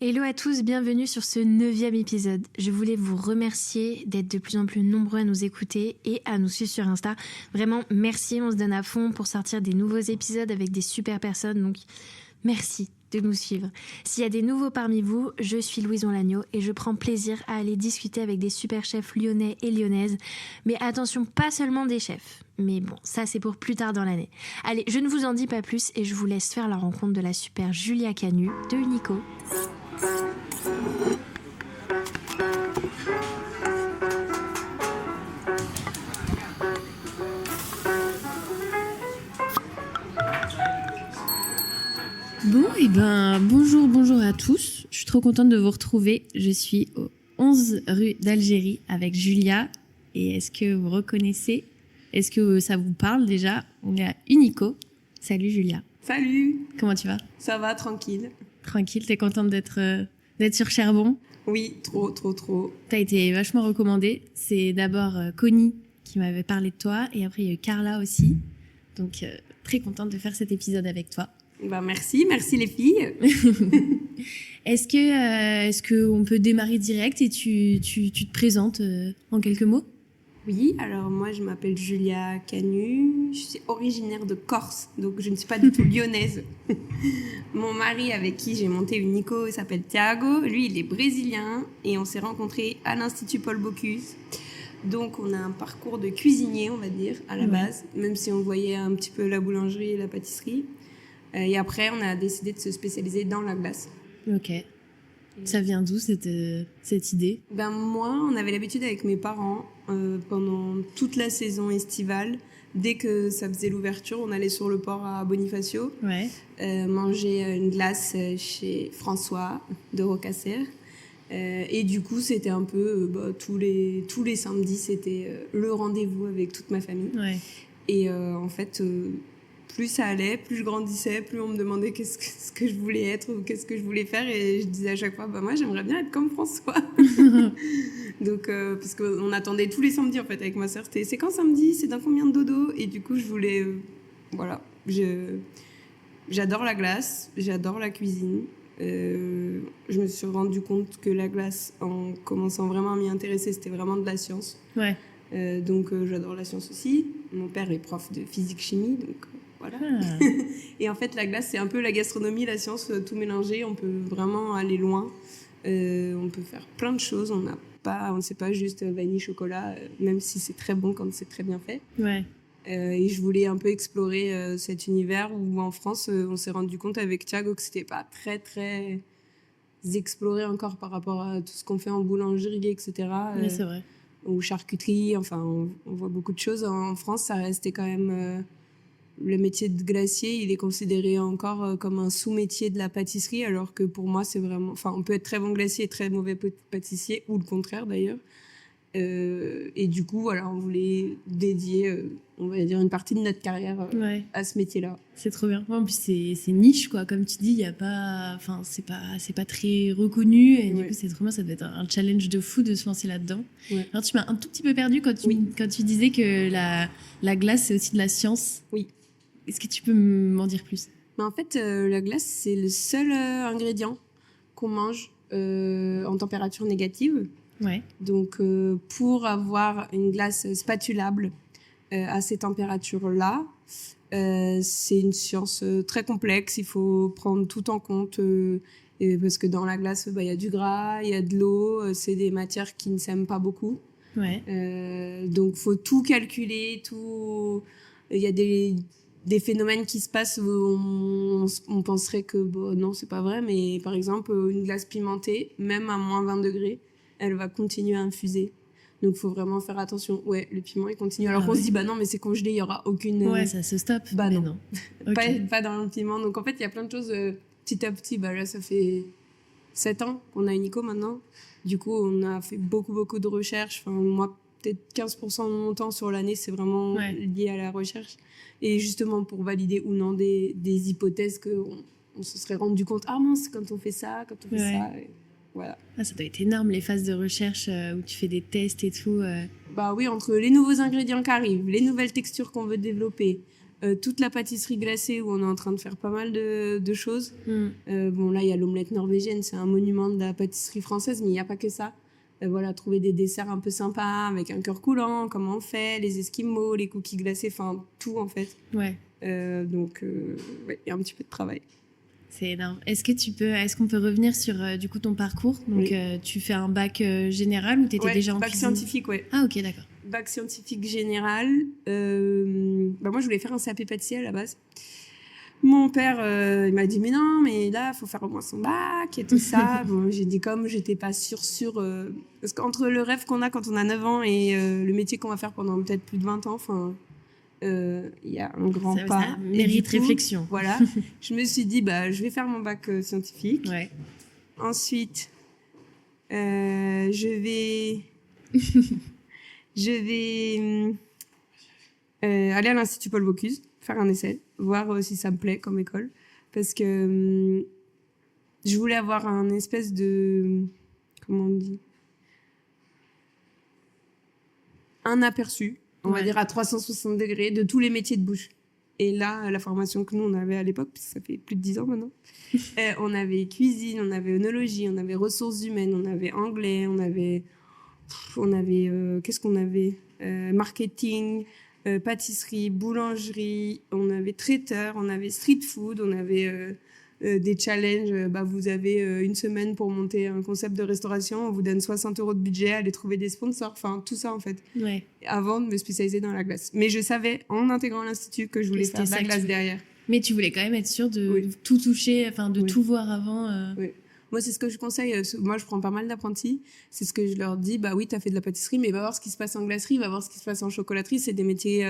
Hello à tous, bienvenue sur ce 9e épisode. Je voulais vous remercier d'être de plus en plus nombreux à nous écouter et à nous suivre sur Insta. Vraiment, merci, on se donne à fond pour sortir des nouveaux épisodes avec des super personnes, donc merci de nous suivre. S'il y a des nouveaux parmi vous, je suis Louison Lagneau et je prends plaisir à aller discuter avec des super chefs lyonnais et lyonnaises. Mais attention, pas seulement des chefs. Mais bon, ça c'est pour plus tard dans l'année. Allez, je ne vous en dis pas plus et je vous laisse faire la rencontre de la super Julia Canu de Unico. Bon, et bonjour à tous. Je suis trop contente de vous retrouver. Je suis au 11 rue d'Algérie avec Julia. Et est-ce que vous reconnaissez? Est-ce que ça vous parle déjà? On est à Unico. Salut Julia. Salut. Comment tu vas? Ça va, tranquille. Tranquille, t'es contente d'être sur Cherbourg? Oui, trop. T'as été vachement recommandée. C'est d'abord Connie qui m'avait parlé de toi et après il y a eu Carla aussi. Donc très contente de faire cet épisode avec toi. Bah merci les filles. Est-ce que on peut démarrer direct et tu te présentes en quelques mots? Oui, alors moi je m'appelle Julia Canu, je suis originaire de Corse, donc je ne suis pas du tout lyonnaise. Mon mari avec qui j'ai monté Unico s'appelle Thiago, lui il est brésilien et on s'est rencontrés à l'Institut Paul Bocuse. Donc on a un parcours de cuisinier on va dire à la base, même si on voyait un petit peu la boulangerie et la pâtisserie. Et après on a décidé de se spécialiser dans la glace. Ok. Ça vient d'où cette idée? Ben moi, on avait l'habitude avec mes parents, pendant toute la saison estivale, dès que ça faisait l'ouverture, on allait sur le port à Bonifacio, manger une glace chez François de Rocasser. Et du coup, c'était un peu tous les samedis, c'était le rendez-vous avec toute ma famille. Ouais. Et en fait, plus ça allait, plus je grandissais, plus on me demandait ce que je voulais être ou qu'est-ce que je voulais faire. Et je disais à chaque fois, moi, j'aimerais bien être comme François. Donc, parce qu'on attendait tous les samedis, en fait, avec ma sœur. C'est quand samedi? C'est dans combien de dodo? Et du coup, je voulais... voilà. J'adore la glace, j'adore la cuisine. Je me suis rendu compte que la glace, en commençant vraiment à m'y intéresser, c'était vraiment de la science. Ouais. Donc, j'adore la science aussi. Mon père est prof de physique-chimie, donc... voilà. Ah. Et en fait, la glace, c'est un peu la gastronomie, la science, tout mélangé. On peut vraiment aller loin. On peut faire plein de choses. On ne sait pas juste vanille, chocolat, même si c'est très bon quand c'est très bien fait. Ouais. Et je voulais un peu explorer cet univers où, en France, on s'est rendu compte avec Thiago que c'était pas très, très exploré encore par rapport à tout ce qu'on fait en boulangerie, etc. Ouais, c'est vrai. Ou charcuterie. Enfin, on voit beaucoup de choses. En France, ça restait quand même... le métier de glacier, il est considéré encore comme un sous-métier de la pâtisserie, alors que pour moi, c'est vraiment... Enfin, on peut être très bon glacier et très mauvais pâtissier, ou le contraire d'ailleurs. Et du coup, voilà, on voulait dédier, on va dire, une partie de notre carrière à ce métier-là. C'est trop bien. En plus, c'est niche, quoi. Comme tu dis, il y a pas... Enfin, c'est pas très reconnu. Et du coup, c'est trop bien. Ça doit être un challenge de fou de se lancer là-dedans. Ouais. Alors, tu m'as un tout petit peu perdue quand tu disais que la glace, c'est aussi de la science. Oui. Est-ce que tu peux m'en dire plus? En fait, la glace, c'est le seul ingrédient qu'on mange en température négative. Ouais. Donc, pour avoir une glace spatulable à ces températures-là, c'est une science très complexe. Il faut prendre tout en compte parce que dans la glace, y a du gras, il y a de l'eau. C'est des matières qui ne s'aiment pas beaucoup. Ouais. Donc, il faut tout calculer. Il y a des phénomènes qui se passent où on penserait que non, c'est pas vrai. Mais par exemple, une glace pimentée, même à moins 20 degrés, elle va continuer à infuser. Donc, il faut vraiment faire attention. Ouais, le piment, il continue. Alors qu'on se dit, non, mais c'est congelé, il n'y aura aucune... Ouais, ça se stoppe. Non. Okay. Pas dans le piment. Donc, en fait, il y a plein de choses petit à petit. Là, ça fait 7 ans qu'on a Unico maintenant. Du coup, on a fait beaucoup de recherches. Enfin, moi, peut-être 15% de mon temps sur l'année, c'est vraiment lié à la recherche. Et justement, pour valider ou non des hypothèses qu'on se serait rendu compte. Ah mince, quand on fait ça, quand on fait ça... Voilà. Ah, ça doit être énorme, les phases de recherche où tu fais des tests et tout. Oui, entre les nouveaux ingrédients qui arrivent, les nouvelles textures qu'on veut développer, toute la pâtisserie glacée où on est en train de faire pas mal de choses. Bon, là, il y a l'omelette norvégienne, c'est un monument de la pâtisserie française, mais il n'y a pas que ça. Voilà, trouver des desserts un peu sympas avec un cœur coulant, comment on fait, les esquimaux, les cookies glacés, enfin tout en fait. Ouais. Donc, ouais, il y a un petit peu de travail. C'est énorme. Est-ce qu'on peut revenir sur du coup ton parcours? Donc, Oui. tu fais un bac général ou tu étais déjà en bac cuisine? scientifique, ouais. Ah, ok, d'accord. Bac scientifique général. Moi, je voulais faire un CAP pâtissier à la base. Mon père, il m'a dit, mais non, mais là, il faut faire au moins son bac et tout ça. Bon, j'ai dit, comme j'étais pas sûre. Parce qu'entre le rêve qu'on a quand on a 9 ans et le métier qu'on va faire pendant peut-être plus de 20 ans, il y a un grand pas. Ça mérite réflexion. Voilà. Je me suis dit, je vais faire mon bac scientifique. Ouais. Ensuite, je vais aller à l'Institut Paul Bocuse, faire un essai, voir si ça me plaît comme école. Parce que je voulais avoir un espèce de... Comment on dit ? Un aperçu, on va dire à 360 degrés, de tous les métiers de bouche. Et là, la formation que nous, on avait à l'époque, parce que ça fait plus de 10 ans maintenant, on avait cuisine, on avait œnologie, on avait ressources humaines, on avait anglais, on avait qu'est-ce qu'on avait marketing, pâtisserie, boulangerie, on avait traiteur, on avait street food, on avait des challenges. Vous avez une semaine pour monter un concept de restauration, on vous donne 60 € de budget, allez trouver des sponsors, enfin tout ça en fait. Ouais. Avant de me spécialiser dans la glace. Mais je savais en intégrant l'institut que je voulais faire de la glace derrière. Mais tu voulais quand même être sûre de tout toucher, enfin de tout voir avant. Oui. Moi, c'est ce que je conseille. Moi, je prends pas mal d'apprentis. C'est ce que je leur dis. Oui, tu as fait de la pâtisserie, mais va voir ce qui se passe en glacerie, va voir ce qui se passe en chocolaterie. C'est des métiers,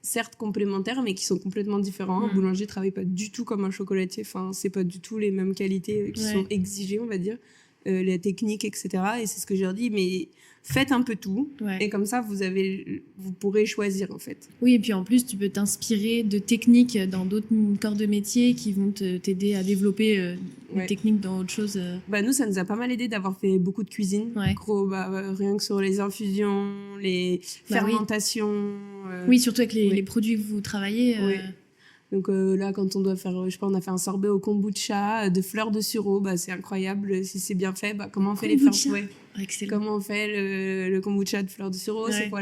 certes, complémentaires, mais qui sont complètement différents. Un boulanger ne travaille pas du tout comme un chocolatier. Enfin, c'est pas du tout les mêmes qualités qui sont exigées, on va dire. Les techniques, etc. Et c'est ce que je leur dis. Mais faites un peu tout. Et comme ça, vous pourrez choisir, en fait. Oui, et puis en plus, tu peux t'inspirer de techniques dans d'autres corps de métier qui vont t'aider à développer des techniques dans autre chose. Nous, ça nous a pas mal aidé d'avoir fait beaucoup de cuisine. Gros, rien que sur les infusions, les fermentations. Oui, surtout avec les produits que vous travaillez. Donc là, quand on doit faire, on a fait un sorbet au kombucha de fleurs de sureau, c'est incroyable. Si c'est bien fait, comment on fait les fleurs? Comment on fait le kombucha de fleurs de sureau? C'est quoi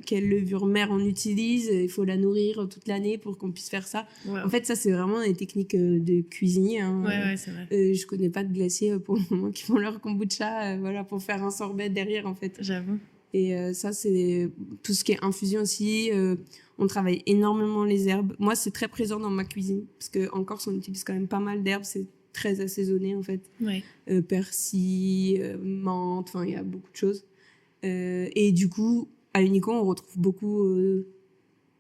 quelle levure mère on utilise? Il faut la nourrir toute l'année pour qu'on puisse faire ça. En fait, ça, c'est vraiment des techniques de cuisinier. Hein. C'est vrai. Je connais pas de glaciers pour le moment qui font leur kombucha pour faire un sorbet derrière, en fait. J'avoue. Et ça, c'est tout ce qui est infusion aussi. On travaille énormément les herbes. Moi, c'est très présent dans ma cuisine. Parce qu'en Corse, on utilise quand même pas mal d'herbes. C'est très assaisonné, en fait. Persil, menthe, enfin, il y a beaucoup de choses. Et du coup, à l'Unico, on retrouve beaucoup...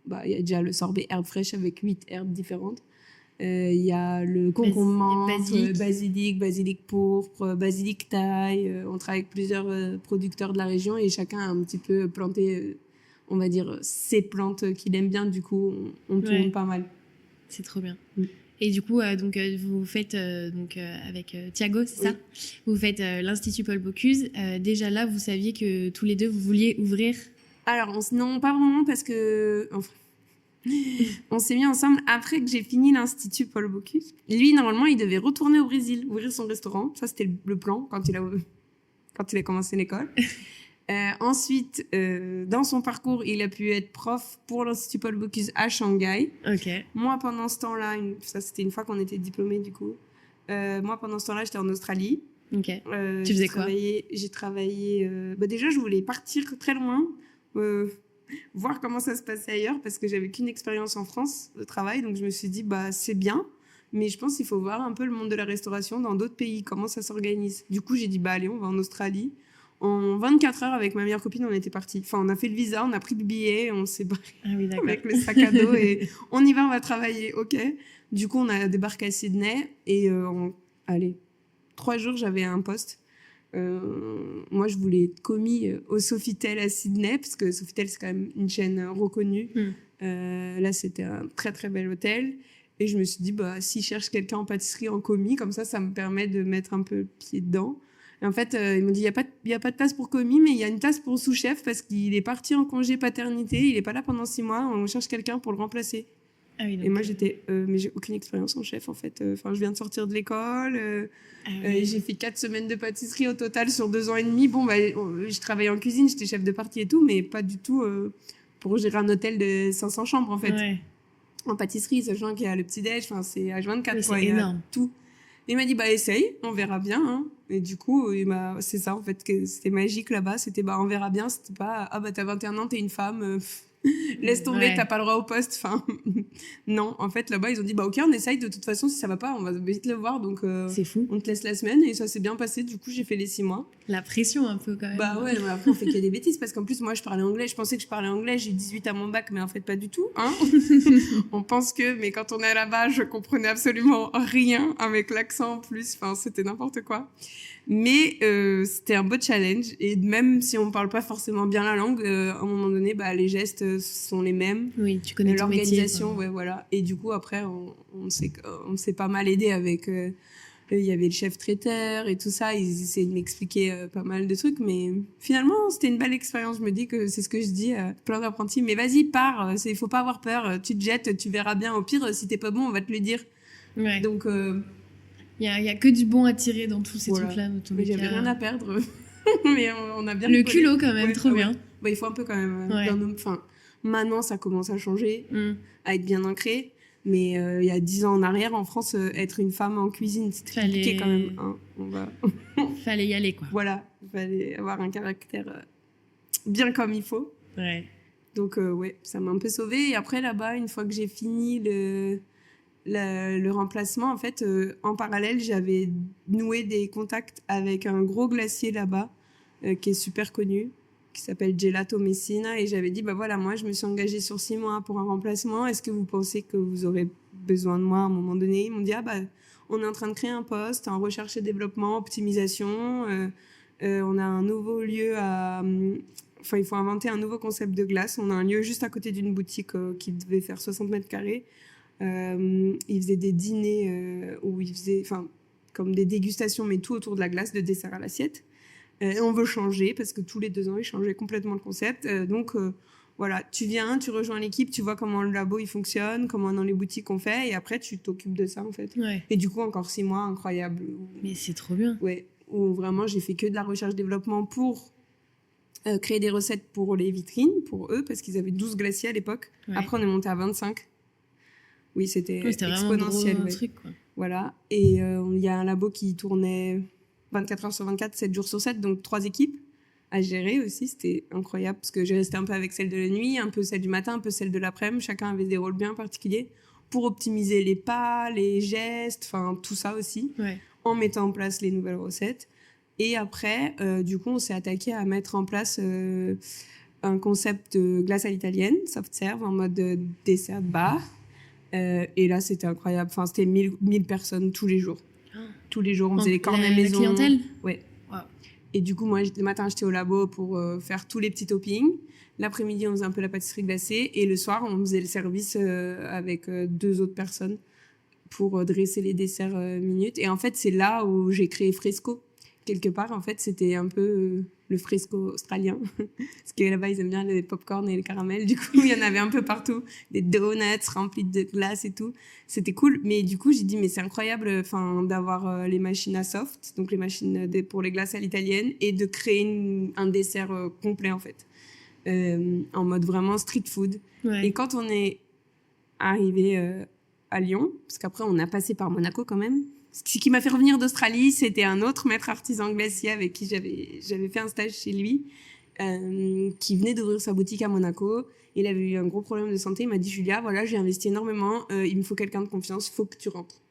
y a déjà le sorbet herbe fraîche avec 8 herbes différentes. Il y a le concombre menthe, basilic pourpre, basilic thaï. On travaille avec plusieurs producteurs de la région et chacun a un petit peu planté, on va dire, ses plantes qu'il aime bien. Du coup, on tourne pas mal. C'est trop bien. Et du coup, vous faites, avec Thiago, c'est ça? Vous faites l'Institut Paul Bocuse. Déjà là, vous saviez que tous les deux, vous vouliez ouvrir? Alors, non, pas vraiment, parce que... on s'est mis ensemble après que j'ai fini l'Institut Paul Bocuse. Lui, normalement, il devait retourner au Brésil, ouvrir son restaurant. Ça, c'était le plan quand il a commencé l'école. Ensuite, dans son parcours, il a pu être prof pour l'Institut Paul Bocuse à Shanghai. Moi, pendant ce temps-là, ça, c'était une fois qu'on était diplômés, du coup. Moi, pendant ce temps-là, j'étais en Australie. Tu faisais quoi? J'ai travaillé... déjà, je voulais partir très loin. Voir comment ça se passait ailleurs parce que j'avais qu'une expérience en France de travail, donc je me suis dit c'est bien, mais je pense qu'il faut voir un peu le monde de la restauration dans d'autres pays, comment ça s'organise. Du coup j'ai dit allez, on va en Australie. En 24 heures avec ma meilleure copine on était partis, enfin on a fait le visa, on a pris le billet, on s'est barré avec le sac à dos et on y va, on va travailler. Ok, du coup on a débarqué à Sydney et 3 jours j'avais un poste. Moi, je voulais être commis au Sofitel à Sydney, parce que Sofitel, c'est quand même une chaîne reconnue. Là, c'était un très, très bel hôtel. Et je me suis dit, si je cherche quelqu'un en pâtisserie en commis, comme ça me permet de mettre un peu le pied dedans. Et en fait, ils m'ont dit, il y a pas de place pour commis, mais il y a une place pour sous-chef parce qu'il est parti en congé paternité, il est pas là pendant 6 mois, on cherche quelqu'un pour le remplacer. Ah oui, donc, et moi, j'étais, mais j'ai aucune expérience en chef, en fait. Enfin, je viens de sortir de l'école, j'ai fait 4 semaines de pâtisserie au total sur 2 ans et demi. Bon, je travaillais en cuisine, j'étais chef de partie et tout, mais pas du tout pour gérer un hôtel de 500 chambres, en fait. Ouais. En pâtisserie, sachant qu'il y a le petit-déj, enfin, c'est H24, Oui, quoi, c'est il y a énorme. tout. Et il m'a dit, essaye, on verra bien. Hein. Et du coup, c'est ça, en fait, que c'était magique là-bas. C'était, on verra bien. C'était pas, t'as 21 ans, t'es une femme, laisse tomber, t'as pas le droit au poste. Enfin, non, en fait, là-bas, ils ont dit, ok, on essaye. De toute façon, si ça va pas, on va vite le voir. Donc, c'est fou. On te laisse la semaine. Et ça s'est bien passé. Du coup, j'ai fait les 6 mois. La pression, un peu, quand même. Ouais, mais après, on fait que des bêtises. Parce qu'en plus, moi, je parlais anglais. Je pensais que je parlais anglais. J'ai eu 18 à mon bac, mais en fait, pas du tout. Hein. On pense que, mais quand on est là-bas, je comprenais absolument rien avec l'accent en plus. Enfin, c'était n'importe quoi. Mais c'était un beau challenge. Et même si on parle pas forcément bien la langue, à un moment donné, les gestes sont les mêmes. Oui, tu connais ton métier. L'organisation, ouais, voilà. Et du coup, après, on s'est pas mal aidé avec... il y avait le chef traiteur et tout ça. Ils essayaient de m'expliquer pas mal de trucs. Mais finalement, c'était une belle expérience. Je me dis que c'est ce que je dis à plein d'apprentis. Mais vas-y, pars. Il faut pas avoir peur. Tu te jettes, tu verras bien. Au pire, si t'es pas bon, on va te le dire. Ouais. Donc... Il y a que du bon à tirer dans tous ces trucs-là. Mais j'avais rien à perdre. Mais on a bien... Le culot, quand même, trop bien. Il faut un peu quand même... maintenant, ça commence à changer, à être bien ancré. Mais il y a 10 ans en arrière, en France, être une femme en cuisine, c'était compliqué quand même. Hein. Fallait y aller, quoi. Voilà, il fallait avoir un caractère bien comme il faut. Ouais. Donc, ça m'a un peu sauvée. Et après, là-bas, une fois que j'ai fini le remplacement, en fait, en parallèle, j'avais noué des contacts avec un gros glacier là-bas, qui est super connu, qui s'appelle Gelato Messina, et j'avais dit, voilà, moi, je me suis engagée sur 6 mois pour un remplacement, est-ce que vous pensez que vous aurez besoin de moi à un moment donné? Ils m'ont dit, on est en train de créer un poste en recherche et développement, optimisation, on a un nouveau lieu il faut inventer un nouveau concept de glace. On a un lieu juste à côté d'une boutique qui devait faire 60 mètres carrés. Ils faisaient des dîners où ils faisaient comme des dégustations, mais tout autour de la glace, de dessert à l'assiette. On veut changer parce que tous les 2 ans, ils changeaient complètement le concept. Donc, voilà, tu viens, tu rejoins l'équipe, tu vois comment le labo il fonctionne, comment dans les boutiques on fait, et après, tu t'occupes de ça, en fait. Ouais. Et du coup, encore 6 mois, incroyable. Mais c'est trop bien. Ouais, où vraiment, j'ai fait que de la recherche-développement pour créer des recettes pour les vitrines, pour eux, parce qu'ils avaient 12 glaciers à l'époque. Ouais. Après, on est monté à 25. Oui, c'était exponentiel. Vraiment un truc, quoi. Voilà. Et il y a un labo qui tournait 24 heures sur 24, 7 jours sur 7, donc 3 équipes à gérer aussi. C'était incroyable parce que j'ai resté un peu avec celle de la nuit, un peu celle du matin, un peu celle de l'après-midi. Chacun avait des rôles bien particuliers pour optimiser les pas, les gestes, tout ça aussi, en mettant en place les nouvelles recettes. Et après, du coup, on s'est attaqué à mettre en place un concept de glace à l'italienne, soft serve, en mode dessert bar. Et là, c'était incroyable. C'était 1000 personnes tous les jours. Tous les jours, on faisait les cornets maison. La clientèle ? Ouais. Wow. Et du coup, moi, le matin, j'étais au labo pour faire tous les petits toppings. L'après-midi, on faisait un peu la pâtisserie glacée. Et le soir, on faisait le service avec 2 autres personnes pour dresser les desserts minutes. Et en fait, c'est là où j'ai créé Fresco. Quelque part, en fait, c'était un peu le Fresco australien. Parce que là-bas, ils aiment bien les pop-corn et les caramels. Du coup, il y en avait un peu partout. Des donuts remplis de glace et tout. C'était cool. Mais du coup, j'ai dit, mais c'est incroyable d'avoir les machines à soft, donc les machines pour les glaces à l'italienne, et de créer un dessert complet, en fait. En mode vraiment street food. Ouais. Et quand on est arrivé à Lyon, parce qu'après, on a passé par Monaco quand même. Ce qui m'a fait revenir d'Australie, c'était un autre maître artisan glacier avec qui j'avais fait un stage chez lui, qui venait d'ouvrir sa boutique à Monaco. Il avait eu un gros problème de santé. Il m'a dit, Julia, voilà, j'ai investi énormément, il me faut quelqu'un de confiance, il faut que tu rentres.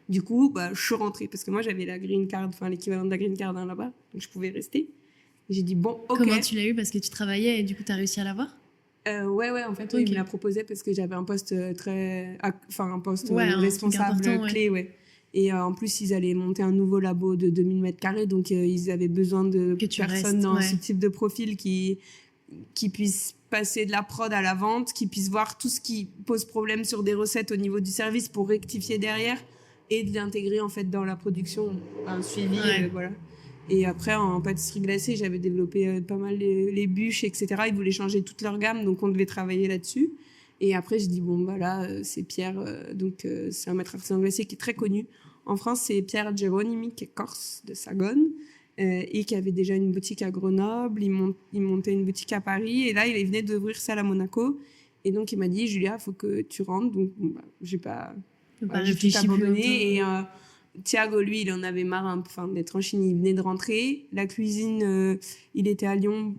Du coup, je suis rentrée, parce que moi, j'avais la green card, l'équivalent de la green card là-bas, donc je pouvais rester. Et j'ai dit, bon, ok. Comment tu l'as eu? Parce que tu travaillais et du coup, tu as réussi à l'avoir? Ouais, en fait, okay. Il me l'a proposé parce que j'avais un poste un poste responsable, clé, ouais. Et en plus, ils allaient monter un nouveau labo de 2000 m², donc ils avaient besoin de personnes dans ce type de profil qui puissent passer de la prod à la vente, qui puissent voir tout ce qui pose problème sur des recettes au niveau du service pour rectifier derrière et de l'intégrer en fait dans la production, un suivi, voilà. Et après, en pâtisserie glacée, j'avais développé pas mal les bûches, etc. Ils voulaient changer toute leur gamme, donc on devait travailler là-dessus. Et après, je dis, bon, bah là, c'est Pierre, c'est un maître artisan glacé qui est très connu. En France, c'est Pierre Geronimi, qui est corse, de Sagone, et qui avait déjà une boutique à Grenoble. Il montait une boutique à Paris, et là, il venait d'ouvrir celle à Monaco. Et donc, il m'a dit, Julia, il faut que tu rentres. Donc, bon, bah, j'ai tout abandonné. Et Thiago, lui, il en avait marre d'être en Chine. Il venait de rentrer. La cuisine, il était à Lyon.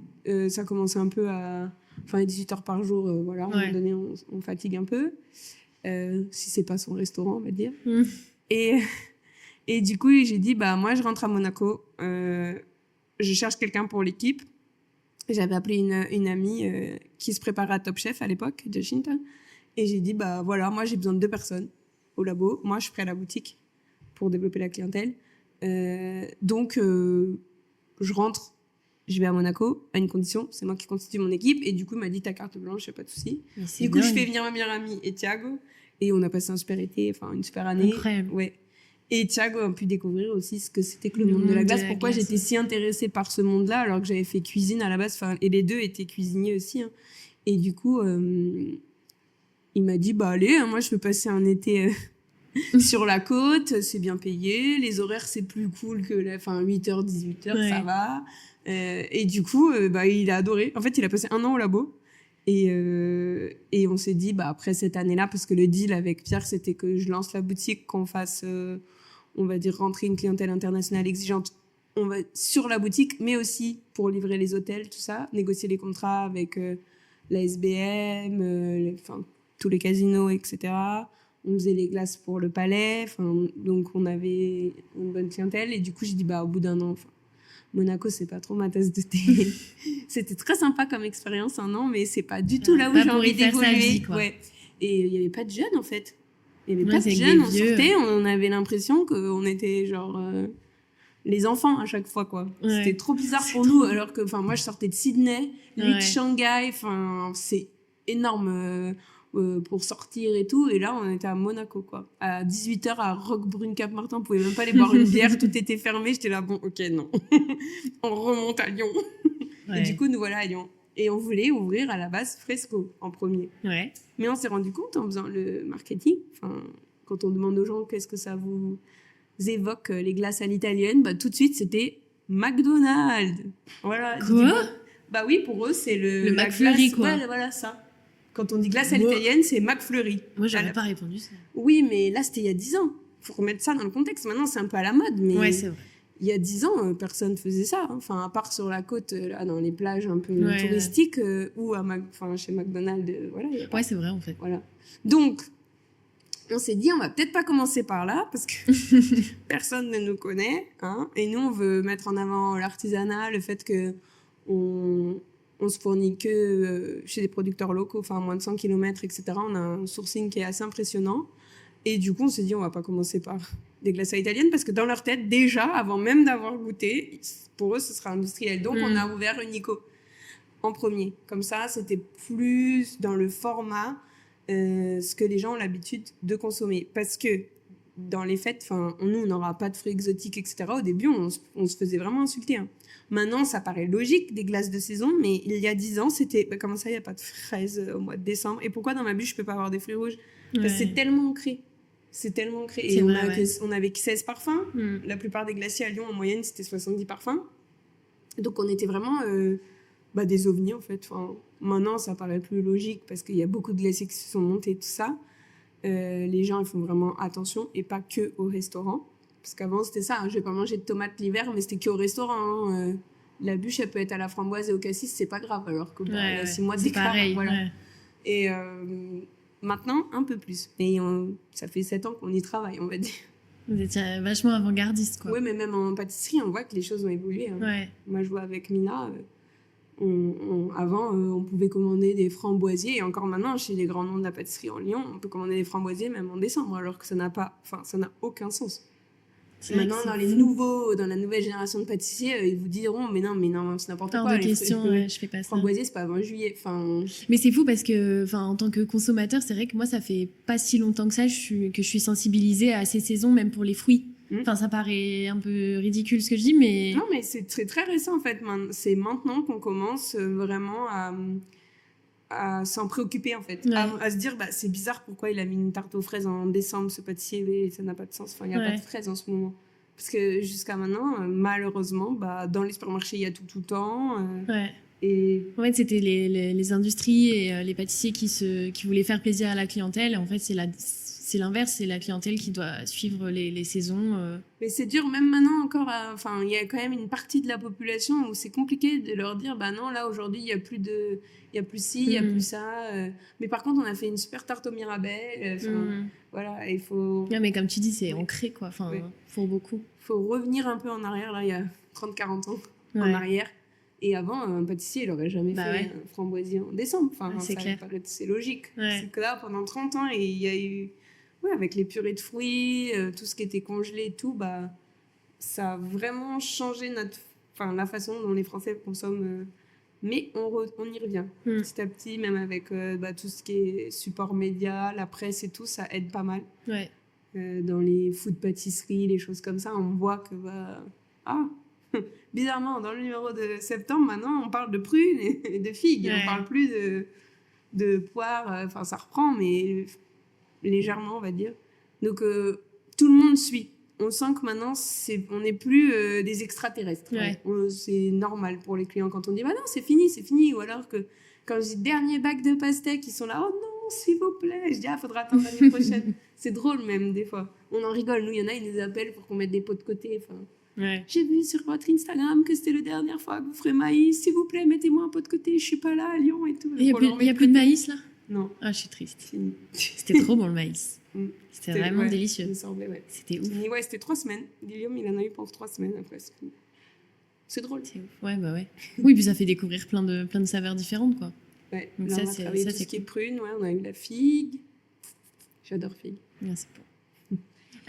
Ça commençait un peu à... 18 heures par jour, voilà. À un moment donné, on fatigue un peu. Si c'est pas son restaurant, on va dire. Et du coup, j'ai dit, bah, moi, je rentre à Monaco. Je cherche quelqu'un pour l'équipe. J'avais appelé une amie qui se préparait à Top Chef à l'époque, Jacinta. Et j'ai dit, bah voilà, moi j'ai besoin de 2 personnes au labo. Moi, je ferai la boutique pour développer la clientèle. Donc, je rentre, je vais à Monaco à une condition, c'est moi qui constitue mon équipe. Et du coup, il m'a dit, ta carte blanche, y a pas de souci. Du coup, je fais venir ma meilleure amie et Thiago. Et on a passé un super été, une super année. Incroyable. Ouais. Et Thiago a pu découvrir aussi ce que c'était que le monde de la glace. Pourquoi j'étais si intéressée par ce monde-là, alors que j'avais fait cuisine à la base. Et les deux étaient cuisiniers aussi. Hein. Et du coup, il m'a dit, bah allez, moi je peux passer un été sur la côte, c'est bien payé. Les horaires, c'est plus cool que 8h, 18h, ça va. Et du coup, il a adoré. En fait, il a passé 1 an au labo. Et on s'est dit, bah, après cette année-là, parce que le deal avec Pierre, c'était que je lance la boutique, qu'on fasse, on va dire, rentrer une clientèle internationale exigeante sur la boutique, mais aussi pour livrer les hôtels, tout ça, négocier les contrats avec la SBM, tous les casinos, etc. On faisait les glaces pour le Palais, donc on avait une bonne clientèle. Et du coup, j'ai dit, bah, au bout d'1 an, Monaco, c'est pas trop ma tasse de thé. C'était très sympa comme expérience, 1 an, mais c'est pas du tout là où j'ai envie d'évoluer. Ouais. Et il y avait pas de jeunes, en fait. Il y avait pas de jeunes, on sortait, on avait l'impression qu'on était genre les enfants à chaque fois, quoi. Ouais. C'était trop bizarre pour nous, alors que moi je sortais de Sydney, lui de Shanghai, c'est énorme pour sortir et tout, et là on était à Monaco, quoi. À 18h à Roquebrune Cap Martin, on pouvait même pas aller boire une bière, tout était fermé. J'étais là, bon, ok, non. On remonte à Lyon. Et du coup, nous voilà à Lyon. Et on voulait ouvrir à la base Fresco en premier. Ouais. Mais on s'est rendu compte en faisant le marketing, quand on demande aux gens qu'est-ce que ça vous évoque les glaces à l'italienne, tout de suite c'était McDonald's. Voilà. Quoi ? Bah oui, pour eux c'est le McFlurry, quoi. Ouais, voilà ça. Quand on dit glace à l'italienne, c'est McFlurry. Moi, j'aurais pas répondu ça. Oui, mais là c'était il y a 10 ans. Faut remettre ça dans le contexte. Maintenant c'est un peu à la mode, mais ouais, c'est vrai. Il y a 10 ans, personne faisait ça. À part sur la côte, là, dans les plages un peu touristiques, ou chez McDonald's. Voilà, ouais, c'est vrai, en fait. Voilà. Donc, on s'est dit, on va peut-être pas commencer par là, parce que personne ne nous connaît. Hein, et nous, on veut mettre en avant l'artisanat, le fait qu'on se fournit que chez des producteurs locaux, moins de 100 km, etc. On a un sourcing qui est assez impressionnant. Et du coup, on s'est dit, on va pas commencer par des glaces à l'italienne, parce que dans leur tête, déjà, avant même d'avoir goûté, pour eux, ce sera industriel. Donc, on a ouvert Unico en premier. Comme ça, c'était plus dans le format, ce que les gens ont l'habitude de consommer. Parce que, dans les fêtes, nous, on n'aura pas de fruits exotiques, etc. Au début, on se faisait vraiment insulter. Hein. Maintenant, ça paraît logique, des glaces de saison, mais il y a 10 ans, c'était, comment ça, il n'y a pas de fraises au mois de décembre? Et pourquoi dans ma bûche, je peux pas avoir des fruits rouges? Parce que c'est tellement ancré. C'est tellement ancré. Et on avait que 16 parfums. La plupart des glaciers à Lyon, en moyenne, c'était 70 parfums. Donc, on était vraiment des ovnis, en fait. Maintenant, ça paraît plus logique parce qu'il y a beaucoup de glaciers qui se sont montés, tout ça. Les gens, ils font vraiment attention, et pas que au restaurant. Parce qu'avant, c'était ça. Je vais pas manger de tomates l'hiver, mais c'était que au restaurant. Hein. La bûche, elle peut être à la framboise et au cassis, c'est pas grave. Alors que 6 mois d'écart. Voilà. Ouais. Et maintenant, un peu plus. Mais ça fait 7 ans qu'on y travaille, on va dire. Vous étiez vachement avant-gardiste, quoi. Oui, mais même en pâtisserie, on voit que les choses ont évolué. Hein. Ouais. Moi, je vois avec Mina, avant, on pouvait commander des framboisiers. Et encore maintenant, chez les grands noms de la pâtisserie en Lyon, on peut commander des framboisiers même en décembre, alors que ça n'a aucun sens. Maintenant, dans la nouvelle génération de pâtissiers, ils vous diront mais non, c'est n'importe quoi. Hors de question, je fais pas ça. Framboisier, c'est pas avant juillet. Mais c'est fou parce que, en tant que consommateur, c'est vrai que moi, ça fait pas si longtemps que ça que je suis sensibilisée à ces saisons, même pour les fruits. Enfin, ça paraît un peu ridicule ce que je dis, mais... Non, mais c'est très, très récent, en fait. C'est maintenant qu'on commence vraiment à s'en préoccuper, en fait. Ouais. À se dire, c'est bizarre, pourquoi il a mis une tarte aux fraises en décembre, ce pâtissier, mais ça n'a pas de sens. Enfin, il n'y a pas de fraises en ce moment. Parce que jusqu'à maintenant, malheureusement, dans les supermarchés, il y a tout le temps. Et... En fait, c'était les industries et les pâtissiers qui voulaient faire plaisir à la clientèle. En fait, c'est l'inverse, c'est la clientèle qui doit suivre les saisons. Mais c'est dur, même maintenant encore. Enfin, il y a quand même une partie de la population où c'est compliqué de leur dire, non, là aujourd'hui, il y a plus ci, il y a plus ça. Mais par contre, on a fait une super tarte au Mirabelle. Voilà, il faut. Ouais, mais comme tu dis, c'est ancré, quoi. Enfin, faut beaucoup. Faut revenir un peu en arrière, là, il y a 30-40 ans en arrière. Et avant, un pâtissier, il n'aurait jamais fait un framboisier en décembre. Enfin, c'est clair. C'est logique. C'est que là, pendant 30 ans, il y a eu... avec les purées de fruits, tout ce qui était congelé et tout, ça a vraiment changé la façon dont les Français consomment. Mais on y revient petit à petit, même avec tout ce qui est support média, la presse et tout, ça aide pas mal. Dans les food pâtisseries, les choses comme ça, on voit que... bizarrement, dans le numéro de septembre, maintenant, on parle de prunes et de figues. On parle plus de poires. Enfin, ça reprend, mais légèrement, on va dire. Donc, tout le monde suit. On sent que maintenant, on n'est plus des extraterrestres. C'est normal pour les clients quand on dit « non, c'est fini ». Ou alors que quand je dis « dernier bac de pastèques », ils sont là « oh non, s'il vous plaît ». Je dis « faudra attendre l'année prochaine ». C'est drôle même, des fois. On en rigole. Nous, il y en a, ils nous appellent pour qu'on mette des pots de côté. Enfin... J'ai vu sur votre Instagram que c'était la dernière fois que vous ferez maïs. S'il vous plaît, mettez-moi un pot de côté. Je suis pas là à Lyon et tout. Il y a plus de maïs là ? Non. Ah, je suis triste. C'était trop bon le maïs. C'était vraiment délicieux. Il me semblait, C'était ouf. C'était 3 semaines. Guillaume, il en a eu pour 3 semaines après. C'est drôle. C'est ouf. Ouais. Oui, puis ça fait découvrir plein de saveurs différentes, quoi. Ouais. Donc là, on a travaillé tout ce qui est prune. On a eu la figue. J'adore figue. C'est bon.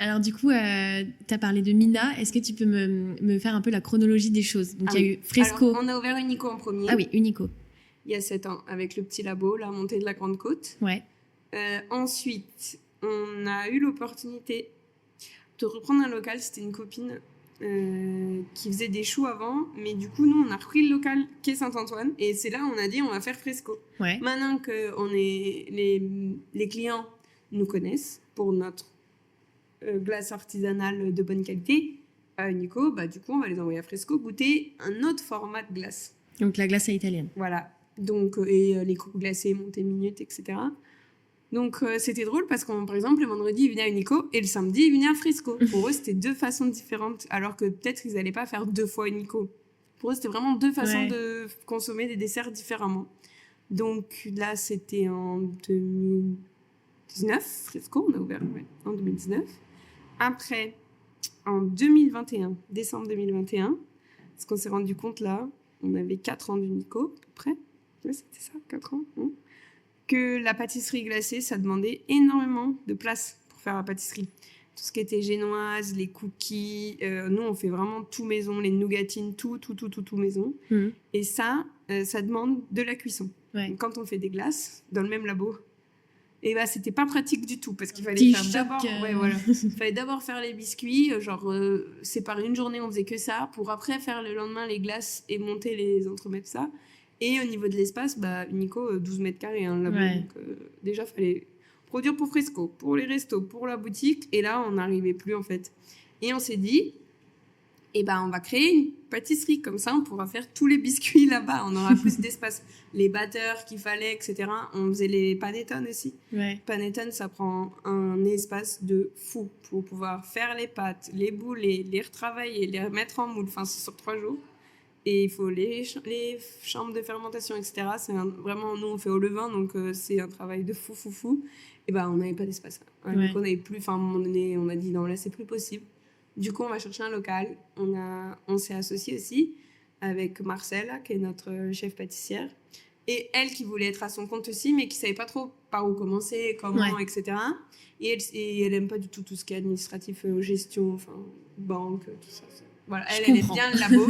Alors du coup, tu as parlé de Mina. Est-ce que tu peux me faire un peu la chronologie des choses ? Donc il y a eu Fresco. Alors, on a ouvert Unico en premier. Ah oui, Unico. Il y a 7 ans, avec le petit labo, la montée de la Grande Côte. Ensuite, on a eu l'opportunité de reprendre un local. C'était une copine qui faisait des choux avant. Mais du coup, nous, on a repris le local quai Saint-Antoine. Et c'est là où on a dit, on va faire Fresco. Maintenant que les clients nous connaissent pour notre glace artisanale de bonne qualité à Unico, du coup on va les envoyer à Fresco goûter un autre format de glace. Donc la glace à italienne. Voilà. Donc et les crocs glacés, montées minutes, etc. Donc c'était drôle parce que par exemple le vendredi ils venaient à Unico et le samedi ils venaient à Fresco. Pour eux c'était 2 façons différentes, alors que peut-être ils n'allaient pas faire 2 fois Unico. Pour eux c'était vraiment 2 façons de consommer des desserts différemment. Donc là c'était en 2019, Fresco, on a ouvert en 2019. Après, en 2021, décembre 2021, parce qu'on s'est rendu compte là, on avait 4 ans d'Unico, à peu près, c'était ça, 4 ans, que la pâtisserie glacée, ça demandait énormément de place pour faire la pâtisserie. Tout ce qui était génoise, les cookies, nous on fait vraiment tout maison, les nougatines, tout maison. Et ça demande de la cuisson. Donc, quand on fait des glaces, dans le même labo, et c'était pas pratique du tout parce qu'il fallait fallait d'abord faire les biscuits, séparer une journée on faisait que ça pour après faire le lendemain les glaces et monter les entremets, ça. Et au niveau de l'espace, Unico 12 mètres carrés labo, donc déjà fallait produire pour Fresco, pour les restos, pour la boutique, et là on n'arrivait plus en fait. Et on s'est dit on va créer une pâtisserie, comme ça on pourra faire tous les biscuits là-bas, on aura plus d'espace. Les batteurs qu'il fallait, etc. On faisait les panettone aussi. Panettone, ça prend un espace de fou pour pouvoir faire les pâtes, les bouler, les retravailler, les remettre en moule. Enfin, c'est sur 3 jours. Et il faut les chambres de fermentation, etc. Vraiment, nous, on fait au levain, donc c'est un travail de fou. Et on n'avait pas d'espace. Donc on n'avait plus, à un moment donné, on a dit non, là, c'est plus possible. Du coup, on va chercher un local. On s'est associé aussi avec Marcella, qui est notre chef pâtissière. Et elle qui voulait être à son compte aussi, mais qui ne savait pas trop par où commencer, comment, etc. Et elle n'aime pas du tout ce qui est administratif, gestion, banque, tout ça. Voilà, elle aime bien le labo.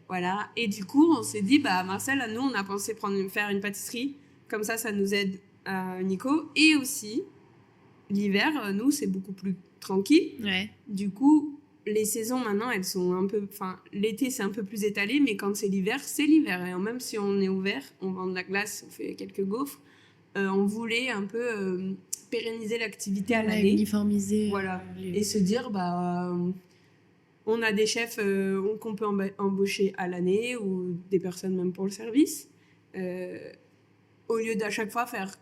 Voilà. Et du coup, on s'est dit, Marcella, nous, on a pensé faire une pâtisserie. Comme ça nous aide à Unico. Et aussi, l'hiver, nous, c'est beaucoup plus tranquille. Du coup, les saisons maintenant, elles sont un peu... Enfin, l'été, c'est un peu plus étalé, mais quand c'est l'hiver, c'est l'hiver. Et même si on est ouvert, on vend de la glace, on fait quelques gaufres, on voulait un peu pérenniser l'activité à l'année. Uniformiser. Voilà. Et se dire, on a des chefs qu'on peut embaucher à l'année ou des personnes même pour le service. Au lieu d'à chaque fois faire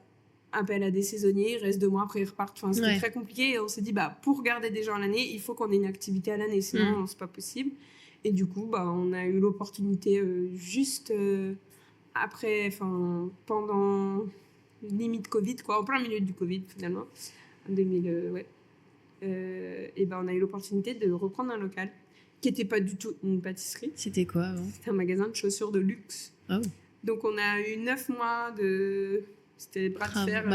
appel à des saisonniers, ils restent 2 mois, après ils repartent. Enfin, c'était très compliqué et on s'est dit, pour garder des gens à l'année, il faut qu'on ait une activité à l'année, sinon c'est pas possible. Et du coup, on a eu l'opportunité juste après, pendant limite Covid, quoi, en plein milieu du Covid finalement, en 2000, et on a eu l'opportunité de reprendre un local qui n'était pas du tout une pâtisserie. C'était quoi avant ? C'était un magasin de chaussures de luxe. Oh. Donc on a eu 9 mois de... C'était bras de fer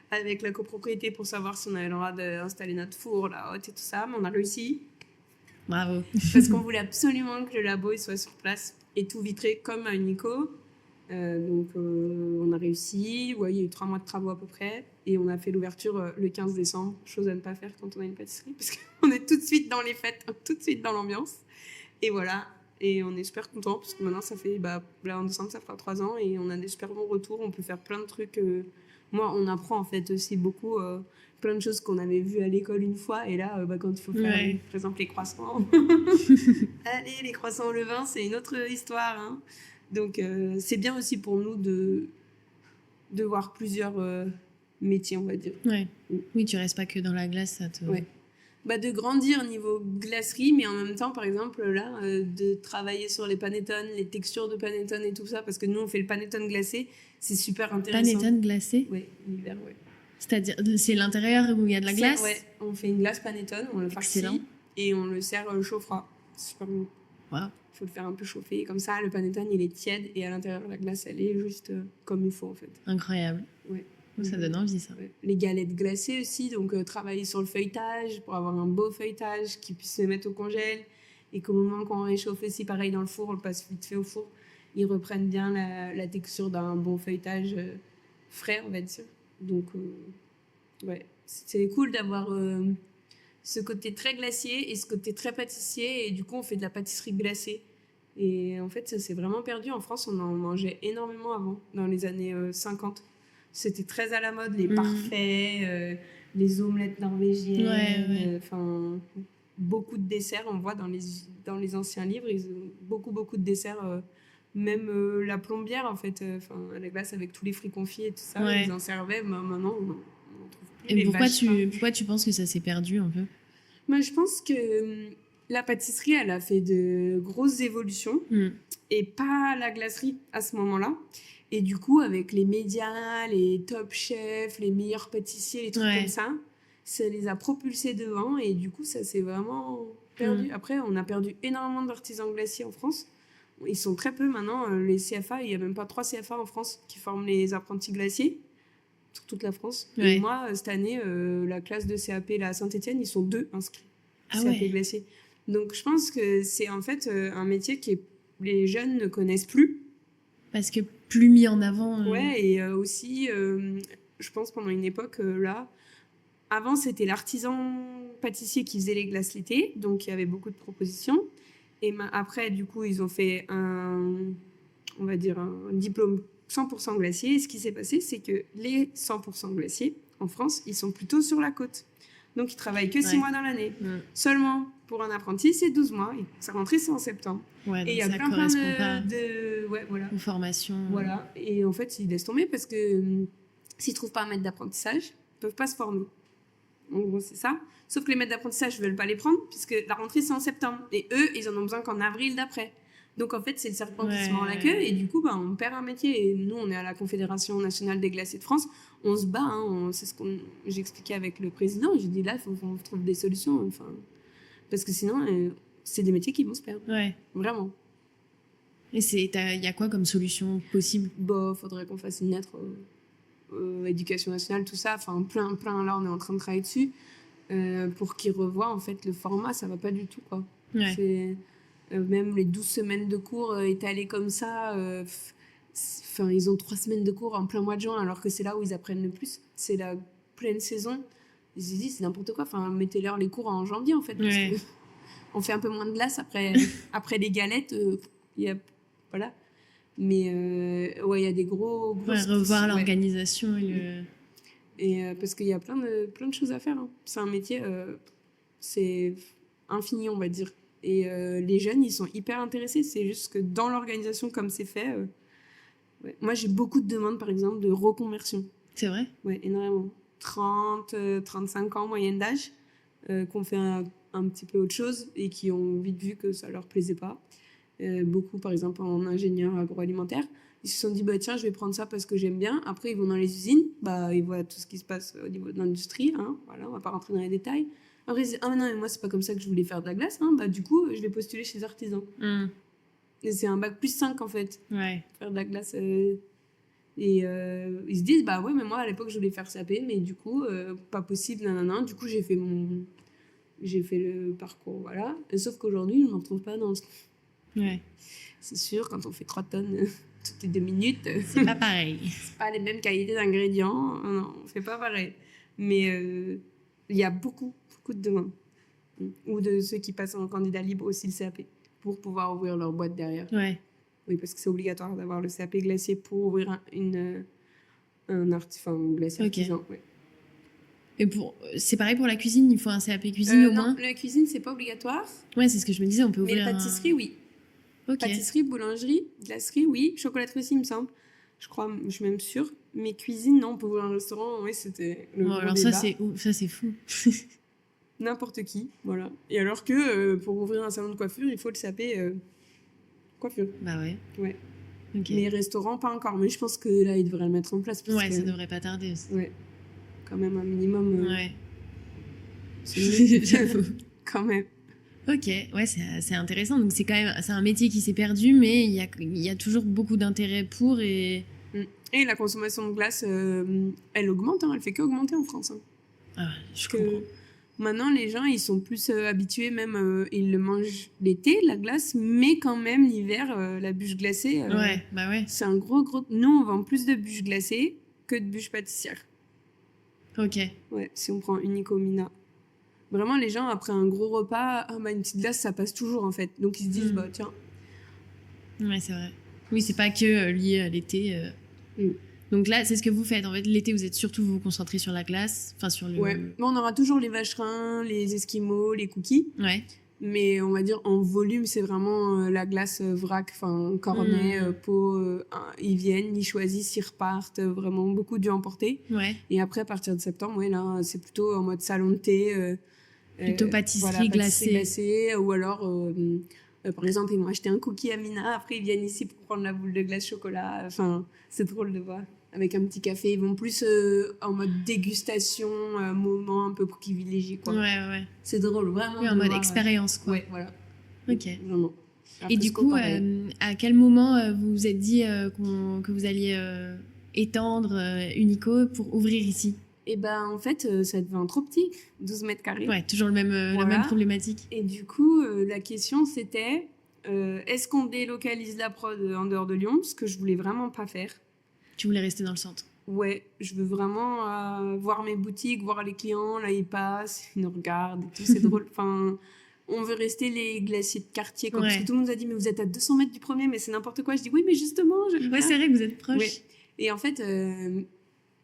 avec la copropriété pour savoir si on avait le droit d'installer notre four, la hotte et tout ça, mais on a réussi. Bravo. Parce qu'on voulait absolument que le labo il soit sur place et tout vitré comme à Unico. Donc on a réussi, il y a eu 3 mois de travaux à peu près et on a fait l'ouverture le 15 décembre, chose à ne pas faire quand on a une pâtisserie parce qu'on est tout de suite dans les fêtes, tout de suite dans l'ambiance et voilà, et on est super contents parce que maintenant ça fait, là en décembre ça fera 3 ans et on a des super bons retours, on peut faire plein de trucs, moi on apprend en fait aussi beaucoup plein de choses qu'on avait vues à l'école une fois et là quand il faut faire par exemple les croissants allez, les croissants au levain c'est une autre histoire hein. Donc, c'est bien aussi pour nous de voir plusieurs métiers, on va dire. Ouais. Oui, tu restes pas que dans la glace, ça te... Ouais. De grandir niveau glacerie, mais en même temps, par exemple, là, de travailler sur les panettone, les textures de panettone et tout ça, parce que nous, on fait le panettone glacé, c'est super intéressant. Panettone glacé ? Oui, l'hiver, oui. C'est-à-dire, c'est l'intérieur où il y a de la glace ? Oui, on fait une glace panettone, on le farcit et on le sert chaud-froid. C'est super bon. Wow. Il faut le faire un peu chauffer. Comme ça, le panettone, il est tiède et à l'intérieur, la glace, elle est juste comme il faut, en fait. Incroyable. Ouais. Ça donne envie, ça. Ouais. Les galettes glacées aussi, donc travailler sur le feuilletage pour avoir un beau feuilletage qui puisse se mettre au congèle et qu'au moment qu'on réchauffe aussi, pareil dans le four, on le passe vite fait au four, ils reprennent bien la texture d'un bon feuilletage frais, on va dire. Donc, c'est cool d'avoir... ce côté très glacier et ce côté très pâtissier et du coup on fait de la pâtisserie glacée et en fait ça s'est vraiment perdu en France, on en mangeait énormément avant dans les années 50, c'était très à la mode les parfaits, les omelettes norvégiennes, beaucoup de desserts, on voit dans les anciens livres ils ont beaucoup de desserts, même la plombière en fait, la glace avec tous les fruits confits et tout ça, ils en servaient, mais maintenant on trouve. Et pourquoi tu penses que ça s'est perdu un peu ? Moi, je pense que la pâtisserie, elle a fait de grosses évolutions et pas la glacerie à ce moment-là. Et du coup, avec les médias, les top chefs, les meilleurs pâtissiers, les trucs comme ça les a propulsés devant et du coup, ça s'est vraiment perdu. Après, on a perdu énormément d'artisans glaciers en France. Ils sont très peu maintenant. Les CFA, il n'y a même pas 3 CFA en France qui forment les apprentis glaciers sur toute la France. Et moi, cette année, la classe de CAP là, à Saint-Etienne, ils sont 2 inscrits. CAP glacier. Donc, je pense que c'est en fait un métier que les jeunes ne connaissent plus. Parce que plus mis en avant. Ouais, et aussi, je pense pendant une époque, là, avant, c'était l'artisan pâtissier qui faisait les glaces l'été. Donc, il y avait beaucoup de propositions. Et après, du coup, ils ont fait un diplôme 100% glacier. Et ce qui s'est passé, c'est que les 100% glaciers, en France, ils sont plutôt sur la côte. Donc, ils travaillent que 6 mois dans l'année. Seulement, pour un apprenti, c'est 12 mois. Sa rentrée, c'est en septembre. Et il y a plein de une formation. Voilà. Et en fait, ils laissent tomber parce que s'ils ne trouvent pas un maître d'apprentissage, ils ne peuvent pas se former. En gros, c'est ça. Sauf que les maîtres d'apprentissage ne veulent pas les prendre puisque la rentrée, c'est en septembre. Et eux, ils en ont besoin qu'en avril d'après. Donc, en fait, c'est le serpent qui se mord la queue. Et du coup, on perd un métier. Et nous, on est à la Confédération nationale des glaciers de France. On se bat. C'est ce que j'expliquais avec le président. J'ai dit, là, il faut qu'on trouve des solutions. Parce que sinon, c'est des métiers qui vont se perdre. Ouais. Vraiment. Et il y a quoi comme solution possible ? Faudrait qu'on fasse une lettre éducation nationale, tout ça. Plein. Là, on est en train de travailler dessus. Pour qu'ils revoient, en fait, le format, ça va pas du tout, quoi. C'est... même les 12 semaines de cours étalées comme ça, ils ont 3 semaines de cours en plein mois de juin, alors que c'est là où ils apprennent le plus. C'est la pleine saison. Ils se disent, c'est n'importe quoi. Mettez-leur les cours en janvier, en fait. Parce que On fait un peu moins de glace après les galettes. Voilà. Mais ouais, il y a des gros revoir l'organisation et parce qu'il y a plein de choses à faire. Hein. C'est un métier, c'est infini, on va dire. Et les jeunes, ils sont hyper intéressés. C'est juste que dans l'organisation, comme c'est fait, moi, j'ai beaucoup de demandes, par exemple, de reconversion. C'est vrai ? Ouais, énormément. 35 ans moyenne d'âge, qu'on fait un petit peu autre chose et qui ont vite vu que ça leur plaisait pas. Beaucoup, par exemple, en ingénieur agroalimentaire. Ils se sont dit, bah, tiens, je vais prendre ça parce que j'aime bien. Après, ils vont dans les usines, ils voient tout ce qui se passe au niveau de l'industrie. Hein, voilà, on va pas rentrer dans les détails. Après, ils disent, ah non, mais moi, c'est pas comme ça que je voulais faire de la glace. Hein, du coup, je vais postuler chez les artisans. Et c'est un bac +5, en fait. Ouais. Faire de la glace. Et ils se disent, bah ouais, mais moi, à l'époque, je voulais faire CAP, mais du coup, pas possible, nanana. Du coup, j'ai fait le parcours, voilà. Et sauf qu'aujourd'hui, je ne me retrouve pas dans... Ouais. C'est sûr, quand on fait 3 tonnes toutes les 2 minutes... C'est pas pareil. C'est pas les mêmes qualités d'ingrédients. Non, on fait pas pareil. Mais il y a beaucoup de demandes. Ou de ceux qui passent en candidat libre aussi le CAP, pour pouvoir ouvrir leur boîte derrière. Ouais. Oui, parce que c'est obligatoire d'avoir le CAP glacier pour ouvrir un glacier artisan. Ouais. Et c'est pareil pour la cuisine, il faut un CAP cuisine au moins ? Non, la cuisine, c'est pas obligatoire. Ouais, c'est ce que je me disais, on peut ouvrir mais pâtisserie, oui. Ok. Pâtisserie, boulangerie, glacerie, oui. Chocolaterie aussi, il me semble. Je crois, je suis même sûre. Mais cuisine, non, pour ouvrir un restaurant, oui, c'était le gros alors débat. ça, c'est fou. N'importe qui, voilà. Et alors que pour ouvrir un salon de coiffure, il faut le CAP coiffure. Bah ouais. Ouais. Ok. Mais restaurant, pas encore. Mais je pense que là, ils devraient le mettre en place. Ouais, ça devrait pas tarder aussi. Ouais. Quand même un minimum. Ouais. J'avoue. Quand même. Ok, ouais, c'est intéressant. Donc c'est un métier qui s'est perdu, mais il y a toujours beaucoup d'intérêt pour et la consommation de glace, elle augmente. Hein, elle fait qu'augmenter en France. Hein. Ah, je comprends. Maintenant, les gens, ils sont plus habitués, même ils le mangent l'été, la glace, mais quand même l'hiver, la bûche glacée. Ouais, bah ouais. C'est un gros. Nous, on vend plus de bûches glacées que de bûches pâtissières. Ok. Ouais, si on prend Unico Mina. Vraiment, les gens, après un gros repas, une petite glace, ça passe toujours, en fait. Donc, ils se disent, bah, tiens. Ouais, c'est vrai. Oui, c'est pas que lié à l'été. Donc là, c'est ce que vous faites. En fait, l'été, vous vous concentrez sur la glace. Enfin, sur le... Ouais. Mais on aura toujours les vacherins, les esquimaux, les cookies. Ouais. Mais on va dire, en volume, c'est vraiment la glace vrac, enfin, cornet, pot. Ils viennent, ils choisissent, ils repartent. Vraiment, beaucoup dû emporter. Ouais. Et après, à partir de septembre, ouais, là, c'est plutôt en mode salon de thé. Plutôt pâtisserie glacée. Ou alors, par exemple, ils m'ont acheté un cookie à Mina. Après, ils viennent ici pour prendre la boule de glace chocolat. Enfin, c'est drôle de voir. Avec un petit café. Ils vont plus en mode dégustation, moment un peu privilégié, quoi. Ouais. C'est drôle, vraiment. Oui, en mode expérience, quoi. Ouais, voilà. Ok. Vraiment. Et du coup, à quel moment vous vous êtes dit que vous alliez étendre Unico pour ouvrir ici ? Et ben, en fait, ça devient trop petit, 12 mètres carrés. Ouais, toujours la même problématique. Et du coup, la question, c'était est-ce qu'on délocalise la prod en dehors de Lyon ? Ce que je voulais vraiment pas faire. Tu voulais rester dans le centre ? Ouais, je veux vraiment voir mes boutiques, voir les clients. Là, ils passent, ils nous regardent et tout, c'est drôle. Enfin, on veut rester les glaciers de quartier, quoi. Parce que tout le monde nous a dit, mais vous êtes à 200 mètres du premier, mais c'est n'importe quoi. Je dis, oui, mais justement... Ouais, c'est vrai que vous êtes proche. Ouais. Et en fait...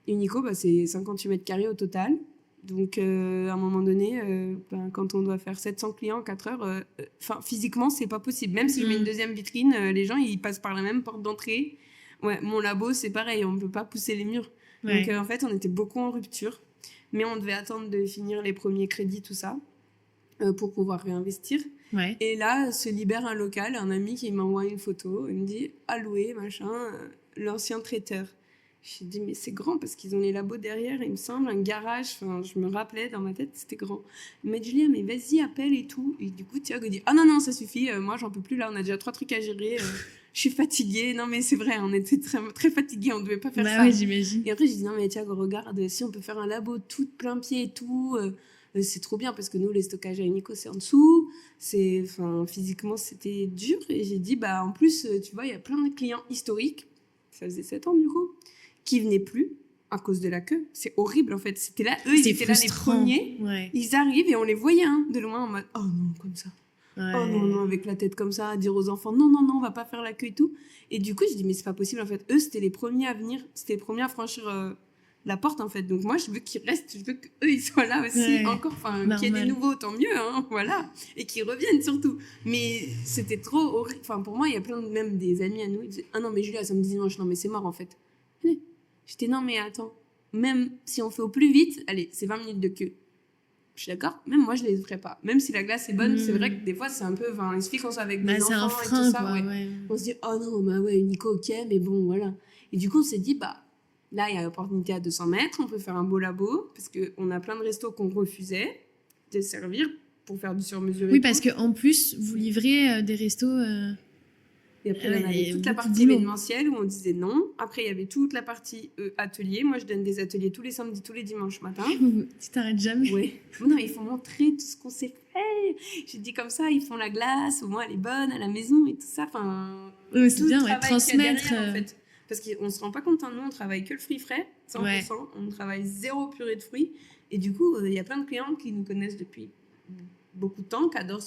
Unico, c'est 58 mètres carrés au total. Donc, à un moment donné, quand on doit faire 700 clients en 4 heures, physiquement, c'est pas possible. Même si je mets une deuxième vitrine, les gens, ils passent par la même porte d'entrée. Ouais, mon labo, c'est pareil, on ne peut pas pousser les murs. Ouais. Donc, en fait, on était beaucoup en rupture. Mais on devait attendre de finir les premiers crédits, tout ça, pour pouvoir réinvestir. Ouais. Et là, se libère un local, un ami qui m'envoie une photo. Il me dit, à louer, machin, l'ancien traiteur. J'ai dit, mais c'est grand parce qu'ils ont les labos derrière, il me semble, un garage. Enfin, je me rappelais dans ma tête, c'était grand. Il m'a dit, Julia, mais vas-y, appelle et tout. Et du coup, Thiago dit, ah non, ça suffit, moi, j'en peux plus là, on a déjà 3 trucs à gérer. Je suis fatiguée. Non, mais c'est vrai, on était très, très fatigués, on ne devait pas faire ça. Ouais, j'imagine. Et après, j'ai dit, non, mais Thiago, regarde, si on peut faire un labo tout plein pied et tout, c'est trop bien parce que nous, les stockages à Unico, c'est en dessous. Physiquement, c'était dur. Et j'ai dit, en plus, tu vois, il y a plein de clients historiques. Ça faisait 7 ans, du coup, qui venaient plus à cause de la queue. C'est horrible, en fait. C'était là, eux, ils étaient là les premiers. Ouais. Ils arrivent et on les voyait de loin en mode, oh non, comme ça. Ouais. Oh non, non, avec la tête comme ça, à dire aux enfants non, non, non, on va pas faire la queue et tout. Et du coup, je dis mais c'est pas possible en fait. Eux, c'était les premiers à venir, c'était les premiers à franchir la porte en fait. Donc moi, je veux qu'ils restent, je veux qu'eux ils soient là aussi Ouais, encore. Enfin, qu'il y ait des normal. nouveaux, tant mieux, hein, voilà. Et qu'ils reviennent surtout. Mais c'était trop horrible. Enfin, pour moi, il y a plein de, même des amis à nous, ils disaient ah non, mais Julia, samedi dimanche, non, mais c'est mort en fait. J'étais non, mais attends, même si on fait au plus vite, allez, c'est 20 minutes de queue. Je suis d'accord, même moi je les ferais pas. Même si la glace est bonne, c'est vrai que des fois c'est un peu. Enfin, il suffit qu'on soit avec des C'est un enfants et frein, tout ça. quoi. Ouais. Ouais. On se dit, oh non, bah ouais, Nico, ok, mais bon, voilà. Et du coup, on s'est dit, bah là, il y a l'opportunité à 200 mètres, on peut faire un beau labo, parce qu'on a plein de restos qu'on refusait de servir pour faire du sur-mesure. Oui, parce qu'en plus, vous livrez des restos. Et après, il y avait toute la beaucoup de partie boulot. événementielle où on disait non. Après, il y avait toute la partie atelier. Moi, je donne des ateliers tous les samedis, tous les dimanches matin. Tu t'arrêtes jamais. Ouais. Non, il faut montrer tout ce qu'on sait faire. J'ai dit comme ça, ils font la glace, au moins elle est bonne à la maison et tout ça. Enfin, Ouais, c'est tout le bien, travail qu'il y a transmettre. derrière, en fait. Parce qu'on se rend pas compte, hein, nous, on travaille que le fruit frais, 100%. Ouais. On travaille zéro purée de fruits. Et du coup, il y a plein de clients qui nous connaissent depuis beaucoup de temps, qui adorent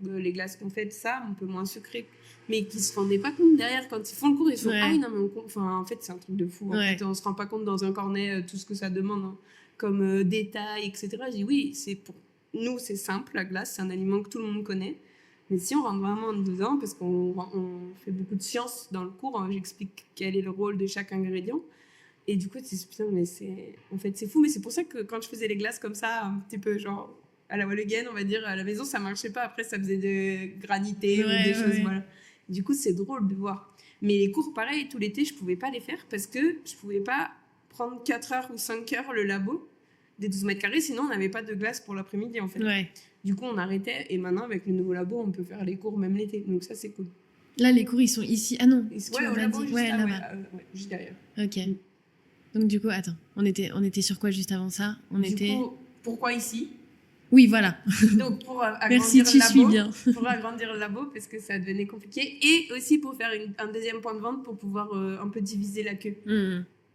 les glaces qu'on fait, ça, un peu moins sucré, mais qui se rendaient pas compte derrière quand ils font le cours. Ils font Ouais. ah oui, non, mais enfin, en fait, c'est un truc de fou. En Ouais. fait, on se rend pas compte dans un cornet tout ce que ça demande, hein, comme détails, etc. Je dis oui, c'est pour nous, c'est simple, la glace, c'est un aliment que tout le monde connaît. Mais si on rentre vraiment dedans, parce qu'on fait beaucoup de science dans le cours, hein, j'explique quel est le rôle de chaque ingrédient. Et du coup, tu te dis, putain, mais en fait, c'est fou. Mais c'est pour ça que quand je faisais les glaces comme ça, un petit peu genre à la Walligen, on va dire, à la maison, ça marchait pas. Après, ça faisait de granité ou des choses, voilà. Du coup, c'est drôle de voir. Mais les cours, pareil, tout l'été, je pouvais pas les faire parce que je pouvais pas prendre 4 heures ou 5 heures le labo des 12 mètres carrés, sinon on n'avait pas de glace pour l'après-midi, en fait. Ouais. Du coup, on arrêtait, et maintenant, avec le nouveau labo, on peut faire les cours même l'été. Donc ça, c'est cool. Là, les cours, ils sont ici. Ah non, tu Ouais, m'as au pas labo, dit. juste, Ouais, là-bas. juste derrière. Ok. Donc, du coup, attends, on était sur quoi juste avant ça? Du coup, pourquoi ici? Oui, voilà. Donc, pour Merci, agrandir tu le suis labo, bien. pour agrandir le labo, parce que ça devenait compliqué, et aussi pour faire un deuxième point de vente pour pouvoir un peu diviser la queue.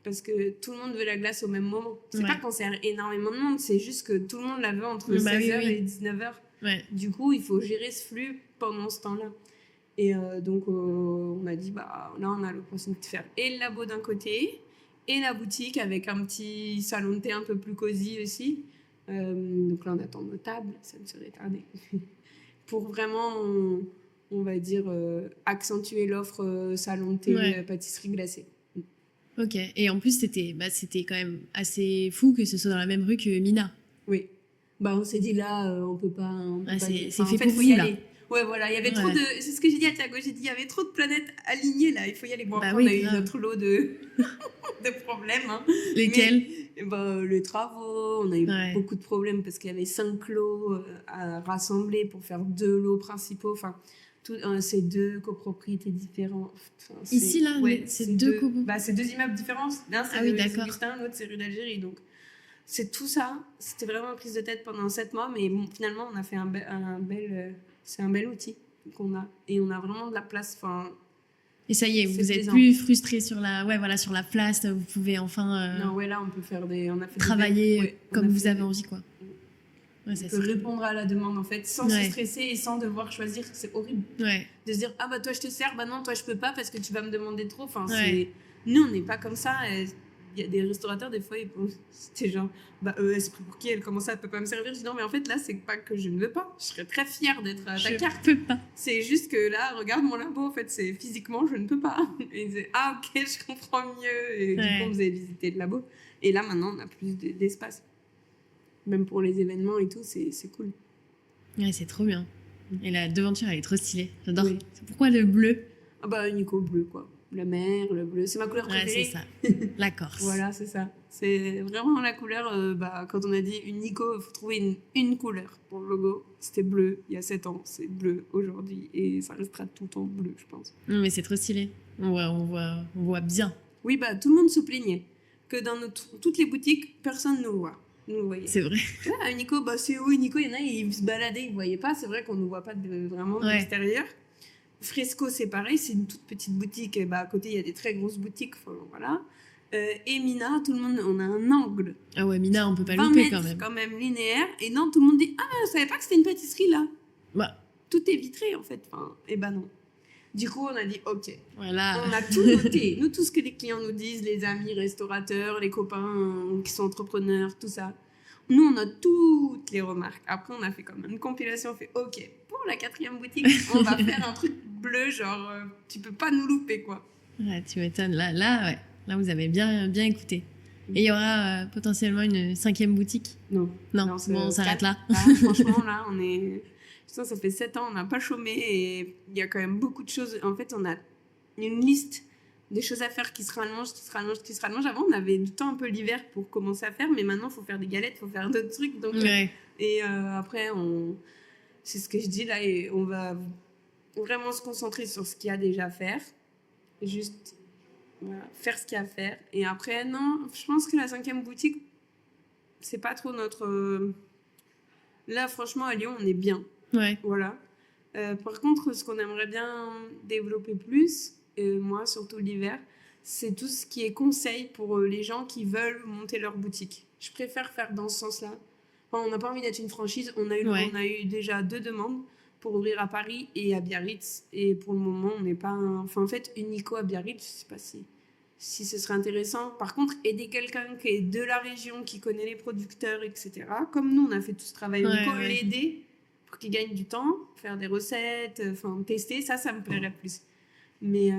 Parce que tout le monde veut la glace au même moment. C'est pas qu'on sert énormément de monde, c'est juste que tout le monde la veut entre 16h et 19h. Ouais. Du coup, il faut gérer ce flux pendant ce temps-là. Et donc, on a dit, bah, là, on a l'opportunité de faire et le labo d'un côté, et la boutique avec un petit salon de thé un peu plus cosy aussi. Donc là, on attend nos tables, ça ne serait tardé. Pour vraiment, on va dire, accentuer l'offre salon de thé, pâtisserie glacée. Ok, et en plus, c'était quand même assez fou que ce soit dans la même rue que Mina. Oui. Bah, on s'est dit là, on peut pas. C'est fait en fait, pour faut vous, y là. aller. Ouais, voilà, il y avait trop de. C'est ce que j'ai dit à Thiago, j'ai dit, il y avait trop de planètes alignées là, il faut y aller. Bon, après, on a eu notre lot de problèmes. Hein. Lesquels? Les travaux, on a eu beaucoup de problèmes parce qu'il y avait 5 lots à rassembler pour faire 2 lots principaux. Enfin, c'est 2 copropriétés différentes. Enfin, ici, là, c'est 2 copropriétés. Bah, c'est 2 immeubles différents. L'un, c'est rue Augustin, l'autre, c'est rue d'Algérie. Donc, c'est tout ça. C'était vraiment une prise de tête pendant 7 mois, mais bon, finalement, on a fait c'est un bel outil qu'on a. Et on a vraiment de la place. Enfin, et ça y est, vous êtes plus frustré sur la place, vous pouvez enfin non, là, on peut faire on a fait travailler comme vous avez envie, quoi. Ouais, on peut répondre à la demande, en fait, sans se stresser et sans devoir choisir. C'est horrible. Ouais. De se dire, ah bah toi, je te sers, bah non, toi, je peux pas parce que tu vas me demander trop. Enfin, nous, on n'est pas comme ça. Il y a des restaurateurs, des fois, c'était genre, bah, c'est pour qui elle commence à, elle peut pas me servir. Je dis non, mais en fait, là, c'est pas que je ne veux pas. Je serais très fière d'être à ta carte. Je peux pas. C'est juste que là, regarde mon labo, en fait, c'est physiquement, je ne peux pas. Et ils disaient, ah, ok, je comprends mieux. Et du coup, on faisait visiter le labo. Et là, maintenant, on a plus d'espace. Même pour les événements et tout, c'est cool. Ouais, c'est trop bien. Et la devanture, elle est trop stylée. J'adore. Oui. Pourquoi le bleu? Ah bah, Nico, bleu, quoi. La mer, le bleu, c'est ma couleur préférée. C'est ça. La Corse. Voilà, c'est ça. C'est vraiment la couleur. Quand on a dit une Nico, il faut trouver une couleur pour le logo. C'était bleu il y a 7 ans. C'est bleu aujourd'hui. Et ça restera tout le temps bleu, je pense. Non, mais c'est trop stylé. On voit bien. Oui, bah, tout le monde se plaignait que dans toutes les boutiques, personne ne nous voit. Nous voyait. C'est vrai. Ouais, Nico, bah, c'est où Nico, il y en a, ils se baladaient, ils ne voyaient pas. C'est vrai qu'on ne nous voit pas vraiment de l'extérieur. Fresco, c'est pareil, c'est une toute petite boutique. Et bah, à côté, il y a des très grosses boutiques. Enfin, voilà. Et Mina, tout le monde, on a un angle. Ah ouais, Mina, on peut pas 20 louper mètres quand même. Linéaire. Et non, tout le monde dit, ah, je savais pas que c'était une pâtisserie là. Bah, tout est vitré en fait. Enfin, et ben non. Du coup, on a dit ok. Voilà. On a tout noté. Nous, tout ce que les clients nous disent, les amis restaurateurs, les copains qui sont entrepreneurs, tout ça. Nous, on note toutes les remarques. Après, on a fait comme une compilation. On fait ok, pour la 4e boutique, on va faire un truc bleu, genre tu peux pas nous louper quoi. Ouais, tu m'étonnes. Là, vous avez bien écouté. Et il y aura potentiellement une 5e boutique? Non, bon, on s'arrête là. Franchement, là, on est... Putain, ça fait 7 ans, on n'a pas chômé et il y a quand même beaucoup de choses. En fait, on a une liste des choses à faire qui se rallongent. Avant, on avait du temps un peu l'hiver pour commencer à faire, mais maintenant, il faut faire des galettes, il faut faire d'autres trucs. Donc, et après, c'est ce que je dis là, et on va vraiment se concentrer sur ce qu'il y a déjà à faire. Juste voilà, faire ce qu'il y a à faire. Et après, non, je pense que la 5e boutique, c'est pas trop notre... Là, franchement, à Lyon, on est bien. Ouais. Voilà. Par contre, ce qu'on aimerait bien développer plus, moi, surtout l'hiver, c'est tout ce qui est conseil pour les gens qui veulent monter leur boutique. Je préfère faire dans ce sens-là. Enfin, on n'a pas envie d'être une franchise. On a eu déjà 2 demandes pour ouvrir à Paris et à Biarritz. Et pour le moment, on n'est pas... Enfin, en fait, unico à Biarritz, je ne sais pas si ce serait intéressant. Par contre, aider quelqu'un qui est de la région, qui connaît les producteurs, etc. Comme nous, on a fait tout ce travail unico, l'aider pour qu'il gagne du temps, faire des recettes, enfin, tester, ça me plairait plus. Mais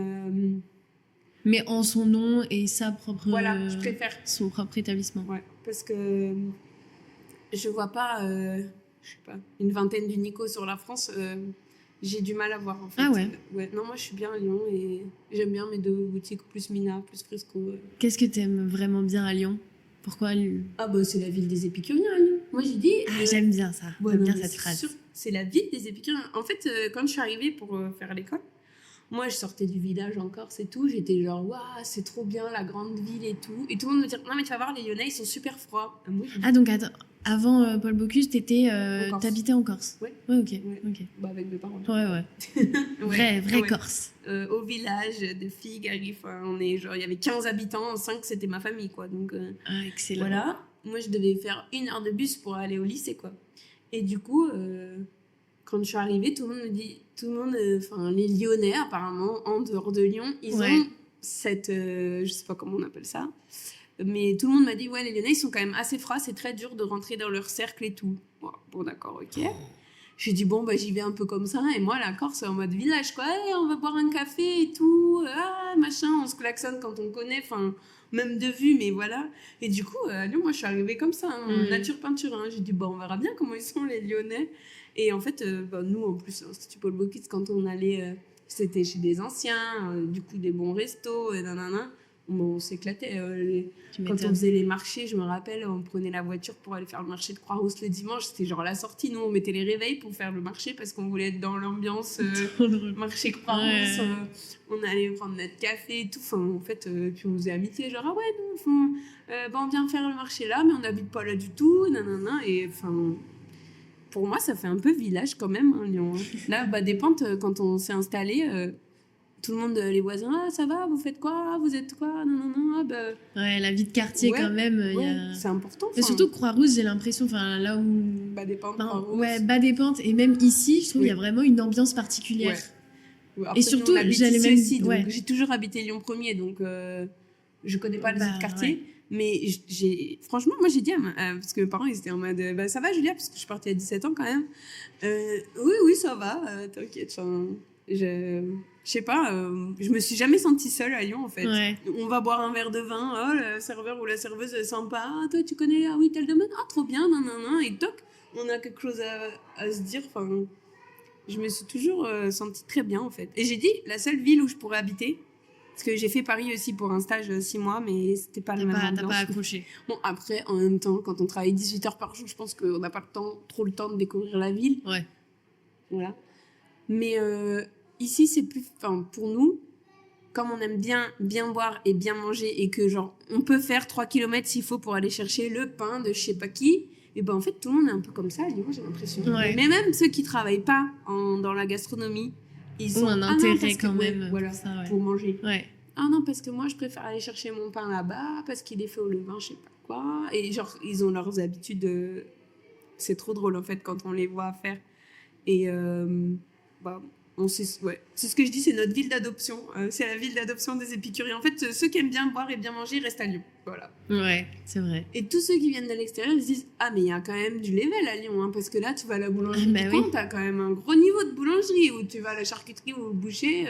en son nom et sa propre... Voilà, je préfère. Son propre établissement. Ouais, parce que je vois pas, je sais pas, une vingtaine d'unico sur la France... j'ai du mal à voir en fait. Ah ouais. Non, moi je suis bien à Lyon et j'aime bien mes 2 boutiques, plus Mina, plus Fresco. Qu'est-ce que t'aimes vraiment bien à Lyon? Pourquoi Lyon? Ah bah c'est la ville des épicuriens à Lyon. Moi j'ai dit... j'aime bien ça, j'aime bien cette phrase. C'est la ville des épicuriens. En fait, quand je suis arrivée pour faire l'école, moi je sortais du village en Corse et tout, j'étais genre waouh, c'est trop bien la grande ville et tout. Et tout le monde me dit non mais tu vas voir, les Lyonnais ils sont super froids. Moi, donc attends. Avant Paul Bocuse, t'habitais en Corse. Ouais. Ouais, ok. Bah, avec mes parents. Ouais. Vrai Corse. Au village de Figari, il y avait 15 habitants, 5 c'était ma famille, quoi. Donc, excellent. Voilà. Moi, je devais faire 1 heure de bus pour aller au lycée, quoi. Et du coup, quand je suis arrivée, tout le monde, les Lyonnais, apparemment, en dehors de Lyon, ils ont cette, je sais pas comment on appelle ça, mais tout le monde m'a dit, ouais, les Lyonnais, ils sont quand même assez froids, c'est très dur de rentrer dans leur cercle et tout. Bon, d'accord, ok. J'ai dit, bon, bah, j'y vais un peu comme ça. Et moi, la Corse, c'est en mode village, quoi. Hey, on va boire un café et tout. Ah, machin, on se klaxonne quand on connaît, enfin, même de vue, mais voilà. Et du coup, à Lyon, moi, je suis arrivée comme ça, nature peinture. J'ai dit, bon, on verra bien comment ils sont, les Lyonnais. Et en fait, nous, en plus, Institut Paul Bocuse, quand on allait, c'était chez des anciens, du coup, des bons restos, nanana. On s'éclatait. Quand on faisait les marchés, je me rappelle, on prenait la voiture pour aller faire le marché de Croix-Rousse le dimanche. C'était genre la sortie. Nous, on mettait les réveils pour faire le marché parce qu'on voulait être dans l'ambiance marché Croix-Rousse. On allait prendre notre café et tout. Enfin, en fait, puis on faisait amitié. Genre, ah ouais, nous, on vient faire le marché là, mais on n'habite pas là du tout. Nanana. Et enfin, pour moi, ça fait un peu village quand même, hein, Lyon. Là, des Pentes, quand on s'est installé... tout le monde, les voisins, ah ça va, vous faites quoi, vous êtes quoi, non, bah... Ouais, la vie de quartier quand même. C'est important. Mais surtout Croix-Rousse, j'ai l'impression, là où... Bas des Pentes, Croix-Rousse. Ouais, Bas des Pentes, et même ici, je trouve qu'il y a vraiment une ambiance particulière. Ouais. Après, et surtout, j'allais même... Aussi, donc j'ai toujours habité Lyon 1er, donc je connais pas les autres quartiers. Ouais. Mais franchement, moi j'ai dit, parce que mes parents ils étaient en mode, ça va Julia, parce que je suis partie à 17 ans quand même. Oui, ça va, t'inquiète, je sais pas, je me suis jamais sentie seule à Lyon en fait. Ouais. On va boire un verre de vin, oh le serveur ou la serveuse est sympa, ah, toi tu connais, ah oui tel domaine, ah trop bien, nan, et toc, on a quelque chose à se dire. Enfin, je me suis toujours sentie très bien en fait. Et j'ai dit, la seule ville où je pourrais habiter, parce que j'ai fait Paris aussi pour un stage 6 mois, mais c'était pas la même ambiance. T'as pas accroché. Bon, après, en même temps, quand on travaille 18 heures par jour, je pense qu'on n'a pas trop le temps de découvrir la ville. Ouais. Voilà. Mais ici, c'est plus... Enfin, pour nous, comme on aime bien boire et bien manger et que, genre, on peut faire 3 km s'il faut pour aller chercher le pain de je sais pas qui, et ben en fait, tout le monde est un peu comme ça à Lyon, j'ai l'impression. Ouais. Mais même ceux qui travaillent pas dans la gastronomie, ils ont un intérêt quand même pour manger. Ouais. Ah non, parce que moi, je préfère aller chercher mon pain là-bas, parce qu'il est fait au levain, je sais pas quoi. Et genre, ils ont leurs habitudes. C'est trop drôle, en fait, quand on les voit faire. Et c'est ce que je dis, c'est notre ville d'adoption. C'est la ville d'adoption des épicuriens. En fait, ceux qui aiment bien boire et bien manger restent à Lyon. Voilà. Ouais, c'est vrai. Et tous ceux qui viennent de l'extérieur, ils se disent ah, mais il y a quand même du level à Lyon, hein, parce que là, tu vas à la boulangerie du coin, t'as quand même un gros niveau de boulangerie, ou tu vas à la charcuterie ou au boucher,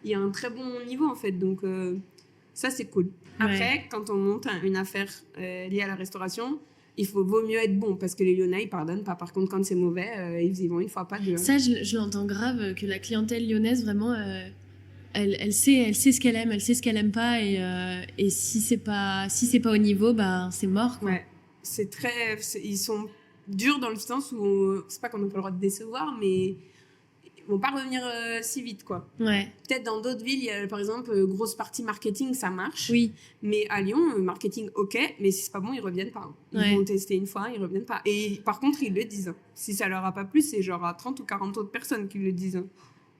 il y a un très bon niveau en fait. Donc, ça, c'est cool. Après, quand on monte une affaire liée à la restauration, vaut mieux être bon, parce que les Lyonnais, ils pardonnent pas. Par contre, quand c'est mauvais, ils y vont une fois, pas deux. Ça, je l'entends grave, que la clientèle lyonnaise, vraiment, elle sait ce qu'elle aime, elle sait ce qu'elle aime pas, et si c'est pas au niveau, bah, c'est mort, quoi. Ouais, ils sont durs dans le sens où, c'est pas qu'on n'a pas le droit de décevoir, mais ils vont pas revenir si vite, quoi. Ouais. Peut-être dans d'autres villes, il y a, par exemple, grosse partie marketing, ça marche. Oui. Mais à Lyon, marketing, ok, mais si c'est pas bon, ils reviennent pas. Ils vont tester une fois, ils reviennent pas. Et par contre, ils le disent. Si ça leur a pas plu, c'est genre à 30 ou 40 autres personnes qui le disent.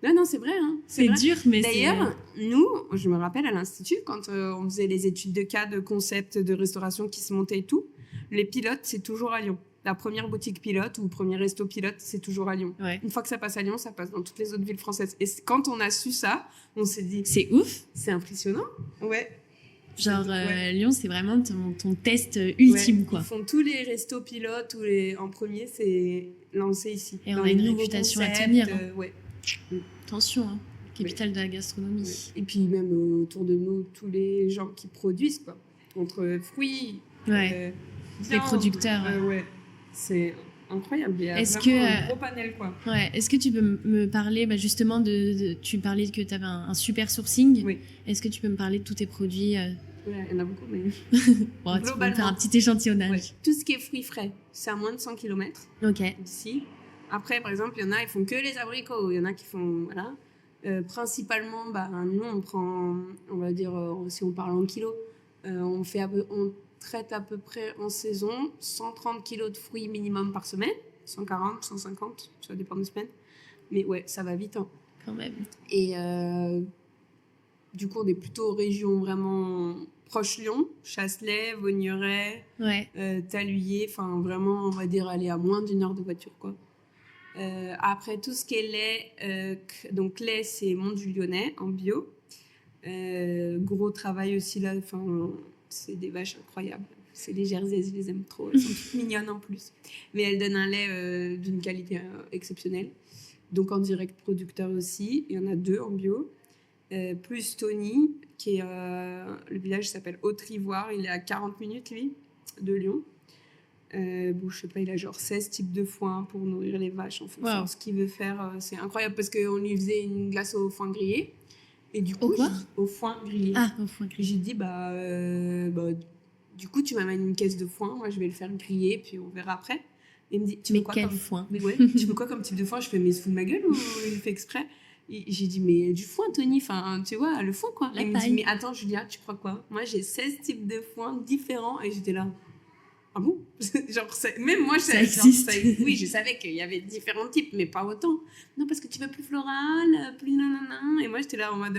Non, c'est vrai. Hein. C'est vrai. dur, mais d'ailleurs, nous, je me rappelle à l'Institut, quand on faisait les études de cas, de concept, de restauration qui se montaient et tout, les pilotes, c'est toujours à Lyon. La première boutique pilote ou le premier resto pilote, c'est toujours à Lyon. Ouais. Une fois que ça passe à Lyon, ça passe dans toutes les autres villes françaises. Et quand on a su ça, on s'est dit... C'est ouf. C'est impressionnant. Ouais. Genre, Lyon, c'est vraiment ton test ultime, quoi. Ils font tous les restos pilotes, en premier, c'est lancé ici. Et on a une réputation à tenir. Ouais. Attention, hein. Capitale de la gastronomie. Ouais. Et puis même autour de nous, tous les gens qui produisent, quoi. Entre fruits, les producteurs. Ouais. C'est incroyable. Il y a Est-ce vraiment un gros panel, quoi. Ouais. Est-ce que tu peux me parler justement tu parlais que tu avais un super sourcing. Oui. Est-ce que tu peux me parler de tous tes produits Ouais, il y en a beaucoup, mais... Bon, tu peux me faire un petit échantillonnage. Ouais. Tout ce qui est fruits frais, c'est à moins de 100 km d'ici. Après, par exemple, il y en a, ils font que les abricots. Il y en a qui font... Voilà. Principalement, nous, on prend, on va dire, si on parle en kilos, on traite à peu près en saison 130 kilos de fruits minimum par semaine, 140, 150, ça dépend des semaines. Mais ouais, ça va vite. Hein. Quand même. Et du coup, on est plutôt région vraiment proche Lyon, Chasselet, Vaugneray, Taluyer, enfin vraiment, on va dire, aller à moins d'1 heure de voiture, quoi. Après, tout ce qui est lait, donc lait, c'est Mont-du-Lyonnais, en bio. Gros travail aussi là, c'est des vaches incroyables. C'est les Jersey, je les aime trop. Elles sont toutes mignonnes en plus. Mais elles donnent un lait d'une qualité exceptionnelle. Donc en direct producteur aussi. Il y en a 2 en bio. Plus Tony, qui est... le village s'appelle Haute-Rivoire. Il est à 40 minutes, lui, de Lyon. Je sais pas, il a genre 16 types de foin pour nourrir les vaches en fonction de ce qu'il veut faire. C'est incroyable parce qu'on lui faisait une glace au foin grillé. Et du coup, au foin grillé. Ah, au foin grillé. J'ai dit, du coup, tu m'amènes une caisse de foin, moi je vais le faire griller, puis on verra après. Et il me dit, tu veux quoi quel comme foin? Mais ouais, tu veux quoi comme type de foin? Je fais, mais il se fout de ma gueule ou il fait exprès? Et j'ai dit, mais du foin, Tony, enfin, tu vois, le foin, quoi. La il me paille. dit, mais attends, Julia, tu crois quoi? Moi, j'ai 16 types de foin différents, et j'étais là. Ah bon? Genre, même moi, ça existe. Oui, je savais qu'il y avait différents types, mais pas autant. Non, parce que tu veux plus floral, plus nanana. Et moi, j'étais là, on a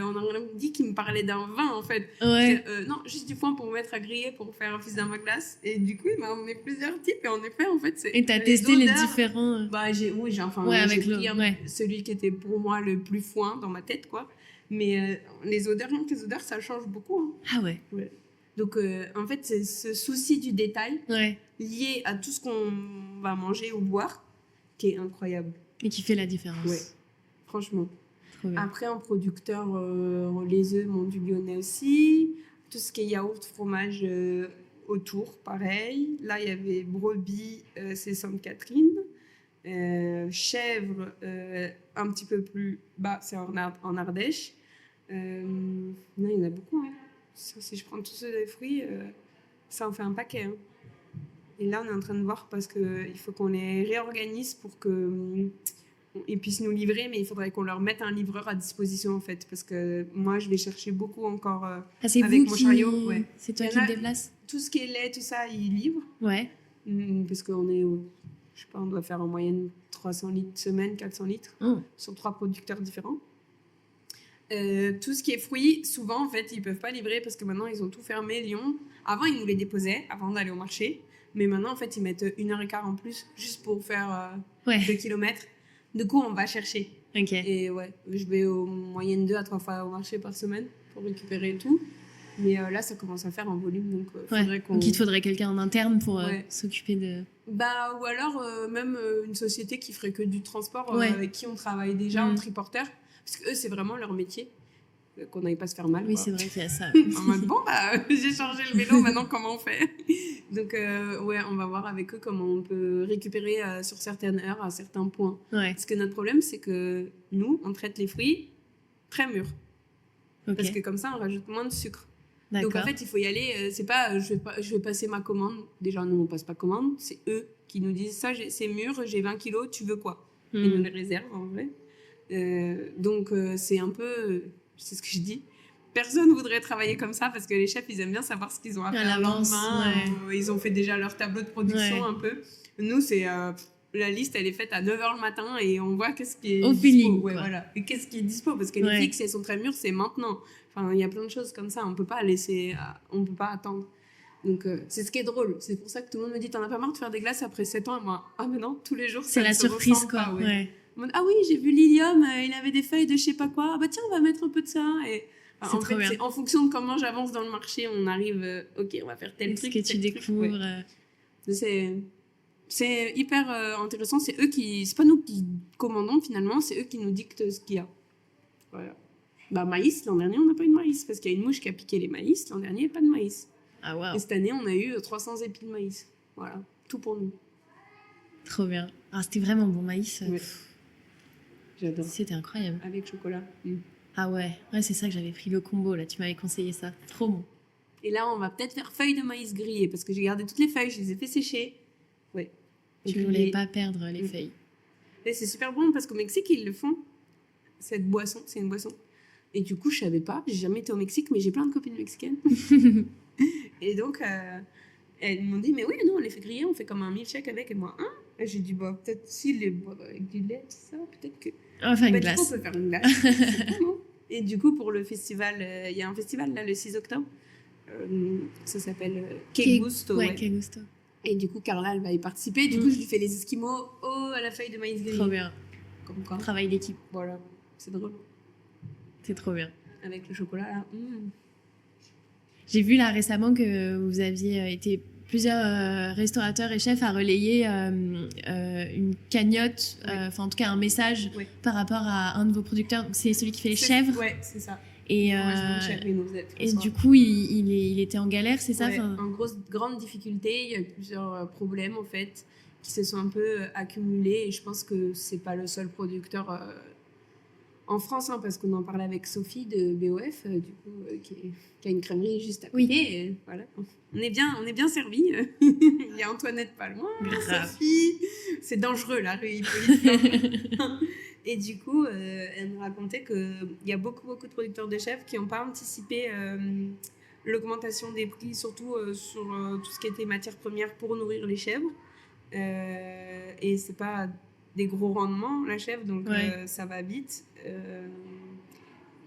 dit qu'il me parlait d'un vin, en fait. Ouais. Non, juste du foin pour mettre à griller, pour faire un fils d'un glace. Et du coup, il m'a emmené plusieurs types. Et en effet, en fait, c'est. Et t'as testé les différents. J'ai pris celui qui était pour moi le plus foin dans ma tête, quoi. Mais les odeurs, rien que les odeurs, ça change beaucoup. Hein. Ah ouais. Donc, en fait, c'est ce souci du détail lié à tout ce qu'on va manger ou boire qui est incroyable. Et qui fait la différence. Ouais, franchement. Trop bien. Après, en producteur, les œufs, Mont-du-Lyonnais aussi. Tout ce qui est yaourt, fromage autour, pareil. Là, il y avait brebis, c'est Sainte-Catherine. Chèvre, un petit peu plus bas, c'est en Ardèche. Non, il y en a beaucoup, hein. Si je prends tous ces fruits, ça en fait un paquet. Hein. Et là, on est en train de voir parce qu'il faut qu'on les réorganise pour qu'ils puissent nous livrer, mais il faudrait qu'on leur mette un livreur à disposition, en fait. Parce que moi, je vais chercher beaucoup encore c'est avec vous mon qui... chariot. Ouais. C'est toi qui te déplaces? Tout ce qui est lait, tout ça, ils livrent. Ouais. Parce qu'on est, je sais pas, on doit faire en moyenne 300 litres semaine, 400 litres sur 3 producteurs différents. Tout ce qui est fruits, souvent, en fait, ils peuvent pas livrer parce que maintenant, ils ont tout fermé, Lyon. Avant, ils nous les déposaient, avant d'aller au marché. Mais maintenant, en fait, ils mettent 1h15 en plus, juste pour faire 2 kilomètres. Du coup, on va chercher. Ok. Et ouais, je vais en moyenne 2 à 3 fois au marché par semaine pour récupérer tout. Mais là, ça commence à faire un volume, donc faudrait qu'on... Donc il te faudrait quelqu'un en interne pour Ouais. s'occuper de... Bah, ou alors même une société qui ferait que du transport Ouais. avec qui on travaille déjà en triporteur. Parce que eux, c'est vraiment leur métier. Qu'on n'aille pas se faire mal. Oui, quoi. c'est vrai qu'il y a ça. En mode, bon, bah, j'ai changé le vélo, maintenant comment on fait? Donc, ouais, on va voir avec eux comment on peut récupérer sur certaines heures, à certains points. Ouais. Parce que notre problème, c'est que nous, on traite les fruits très mûrs. Ok. Parce que comme ça, on rajoute moins de sucre. D'accord. Donc, en fait, il faut y aller. C'est pas, je vais passer ma commande. Déjà, nous, on passe pas commande. C'est eux qui nous disent, ça, c'est mûr, j'ai 20 kilos, tu veux quoi? Ils nous les réservent, en vrai. Donc, c'est un peu... c'est ce que je dis. Personne ne voudrait travailler comme ça parce que les chefs, ils aiment bien savoir ce qu'ils ont à faire le lendemain. Ouais. Ils ont fait déjà leur tableau de production un peu. Nous, c'est... la liste, elle est faite à 9h le matin et on voit qu'est-ce qui est au dispo. feeling. Ouais, voilà. Et qu'est-ce qui est dispo? Parce que les fixes, elles sont très mûres, c'est maintenant. Enfin, il y a plein de choses comme ça. On peut pas laisser... on peut pas attendre. Donc, c'est ce qui est drôle. C'est pour ça que tout le monde me dit, t'en as pas marre de faire des glaces après 7 ans? Et moi, ah, mais non, tous les jours, c'est la surprise, quoi. Pas, ouais. Ah oui, j'ai vu Lilium, il avait des feuilles de je sais pas quoi. Ah bah tiens, on va mettre un peu de ça. Et en fait, c'est en fonction de comment j'avance dans le marché, on arrive, ok, on va faire tel truc. Ce que tu découvres. C'est hyper intéressant. C'est pas nous qui commandons finalement, c'est eux qui nous dictent ce qu'il y a. Voilà. Bah, maïs, l'an dernier, on n'a pas eu de maïs parce qu'il y a une mouche qui a piqué les maïs. L'an dernier, pas de maïs. Ah, waouh. Et cette année, on a eu 300 épis de maïs. Voilà, tout pour nous. Trop bien. Ah, c'était vraiment bon maïs. Ouais. J'adore. C'était incroyable. Avec chocolat. Ah ouais, c'est ça que j'avais pris le combo, là. Tu m'avais conseillé ça. Trop bon. Et là, on va peut-être faire feuilles de maïs grillées parce que j'ai gardé toutes les feuilles, je les ai fait sécher. Ouais. Tu ne voulais pas perdre les feuilles. Et c'est super bon parce qu'au Mexique, ils le font. Cette boisson, c'est une boisson. Et du coup, je savais pas, j'ai jamais été au Mexique, mais j'ai plein de copines mexicaines. Et donc, elles m'ont dit, mais oui, nous, on les fait griller, on fait comme un milkshake avec. Et moi, et j'ai dit, bah, peut-être s'ils les boivent avec du lait, tout ça, peut-être que... On va faire une glace. Du coup, on peut faire une glace. Et du coup, pour le festival, il y a un festival, là, le 6 octobre. Ça s'appelle Que Gusto. Ouais, Que Gusto. Et du coup, Carla, elle va y participer. Du coup, je lui fais les esquimaux à la feuille de maïs grillé. Trop bien. Comme quoi. Travail d'équipe. Voilà, c'est drôle. C'est trop bien. Avec le chocolat, là. J'ai vu là récemment que vous aviez été plusieurs restaurateurs et chefs à relayer une cagnotte, en tout cas un message par rapport à un de vos producteurs. C'est celui qui fait les chèvres. Ouais, c'est ça. Et, et du coup, il était en galère, c'est ça? En grande difficulté, il y a eu plusieurs problèmes en fait qui se sont un peu accumulés et je pense que c'est pas le seul producteur en France, parce qu'on en parlait avec Sophie de BOF, du coup, qui a une crèmerie juste à côté. Oui. Et voilà. On est bien servis. Il y a Antoinette pas loin, Sophie. C'est dangereux la rue Hippolyte. Et du coup, elle me racontait qu'il y a beaucoup de producteurs de chefs qui n'ont pas anticipé l'augmentation des prix, surtout sur tout ce qui était matières premières pour nourrir les chèvres. Et c'est pas des gros rendements, la chèvre, donc ça va vite.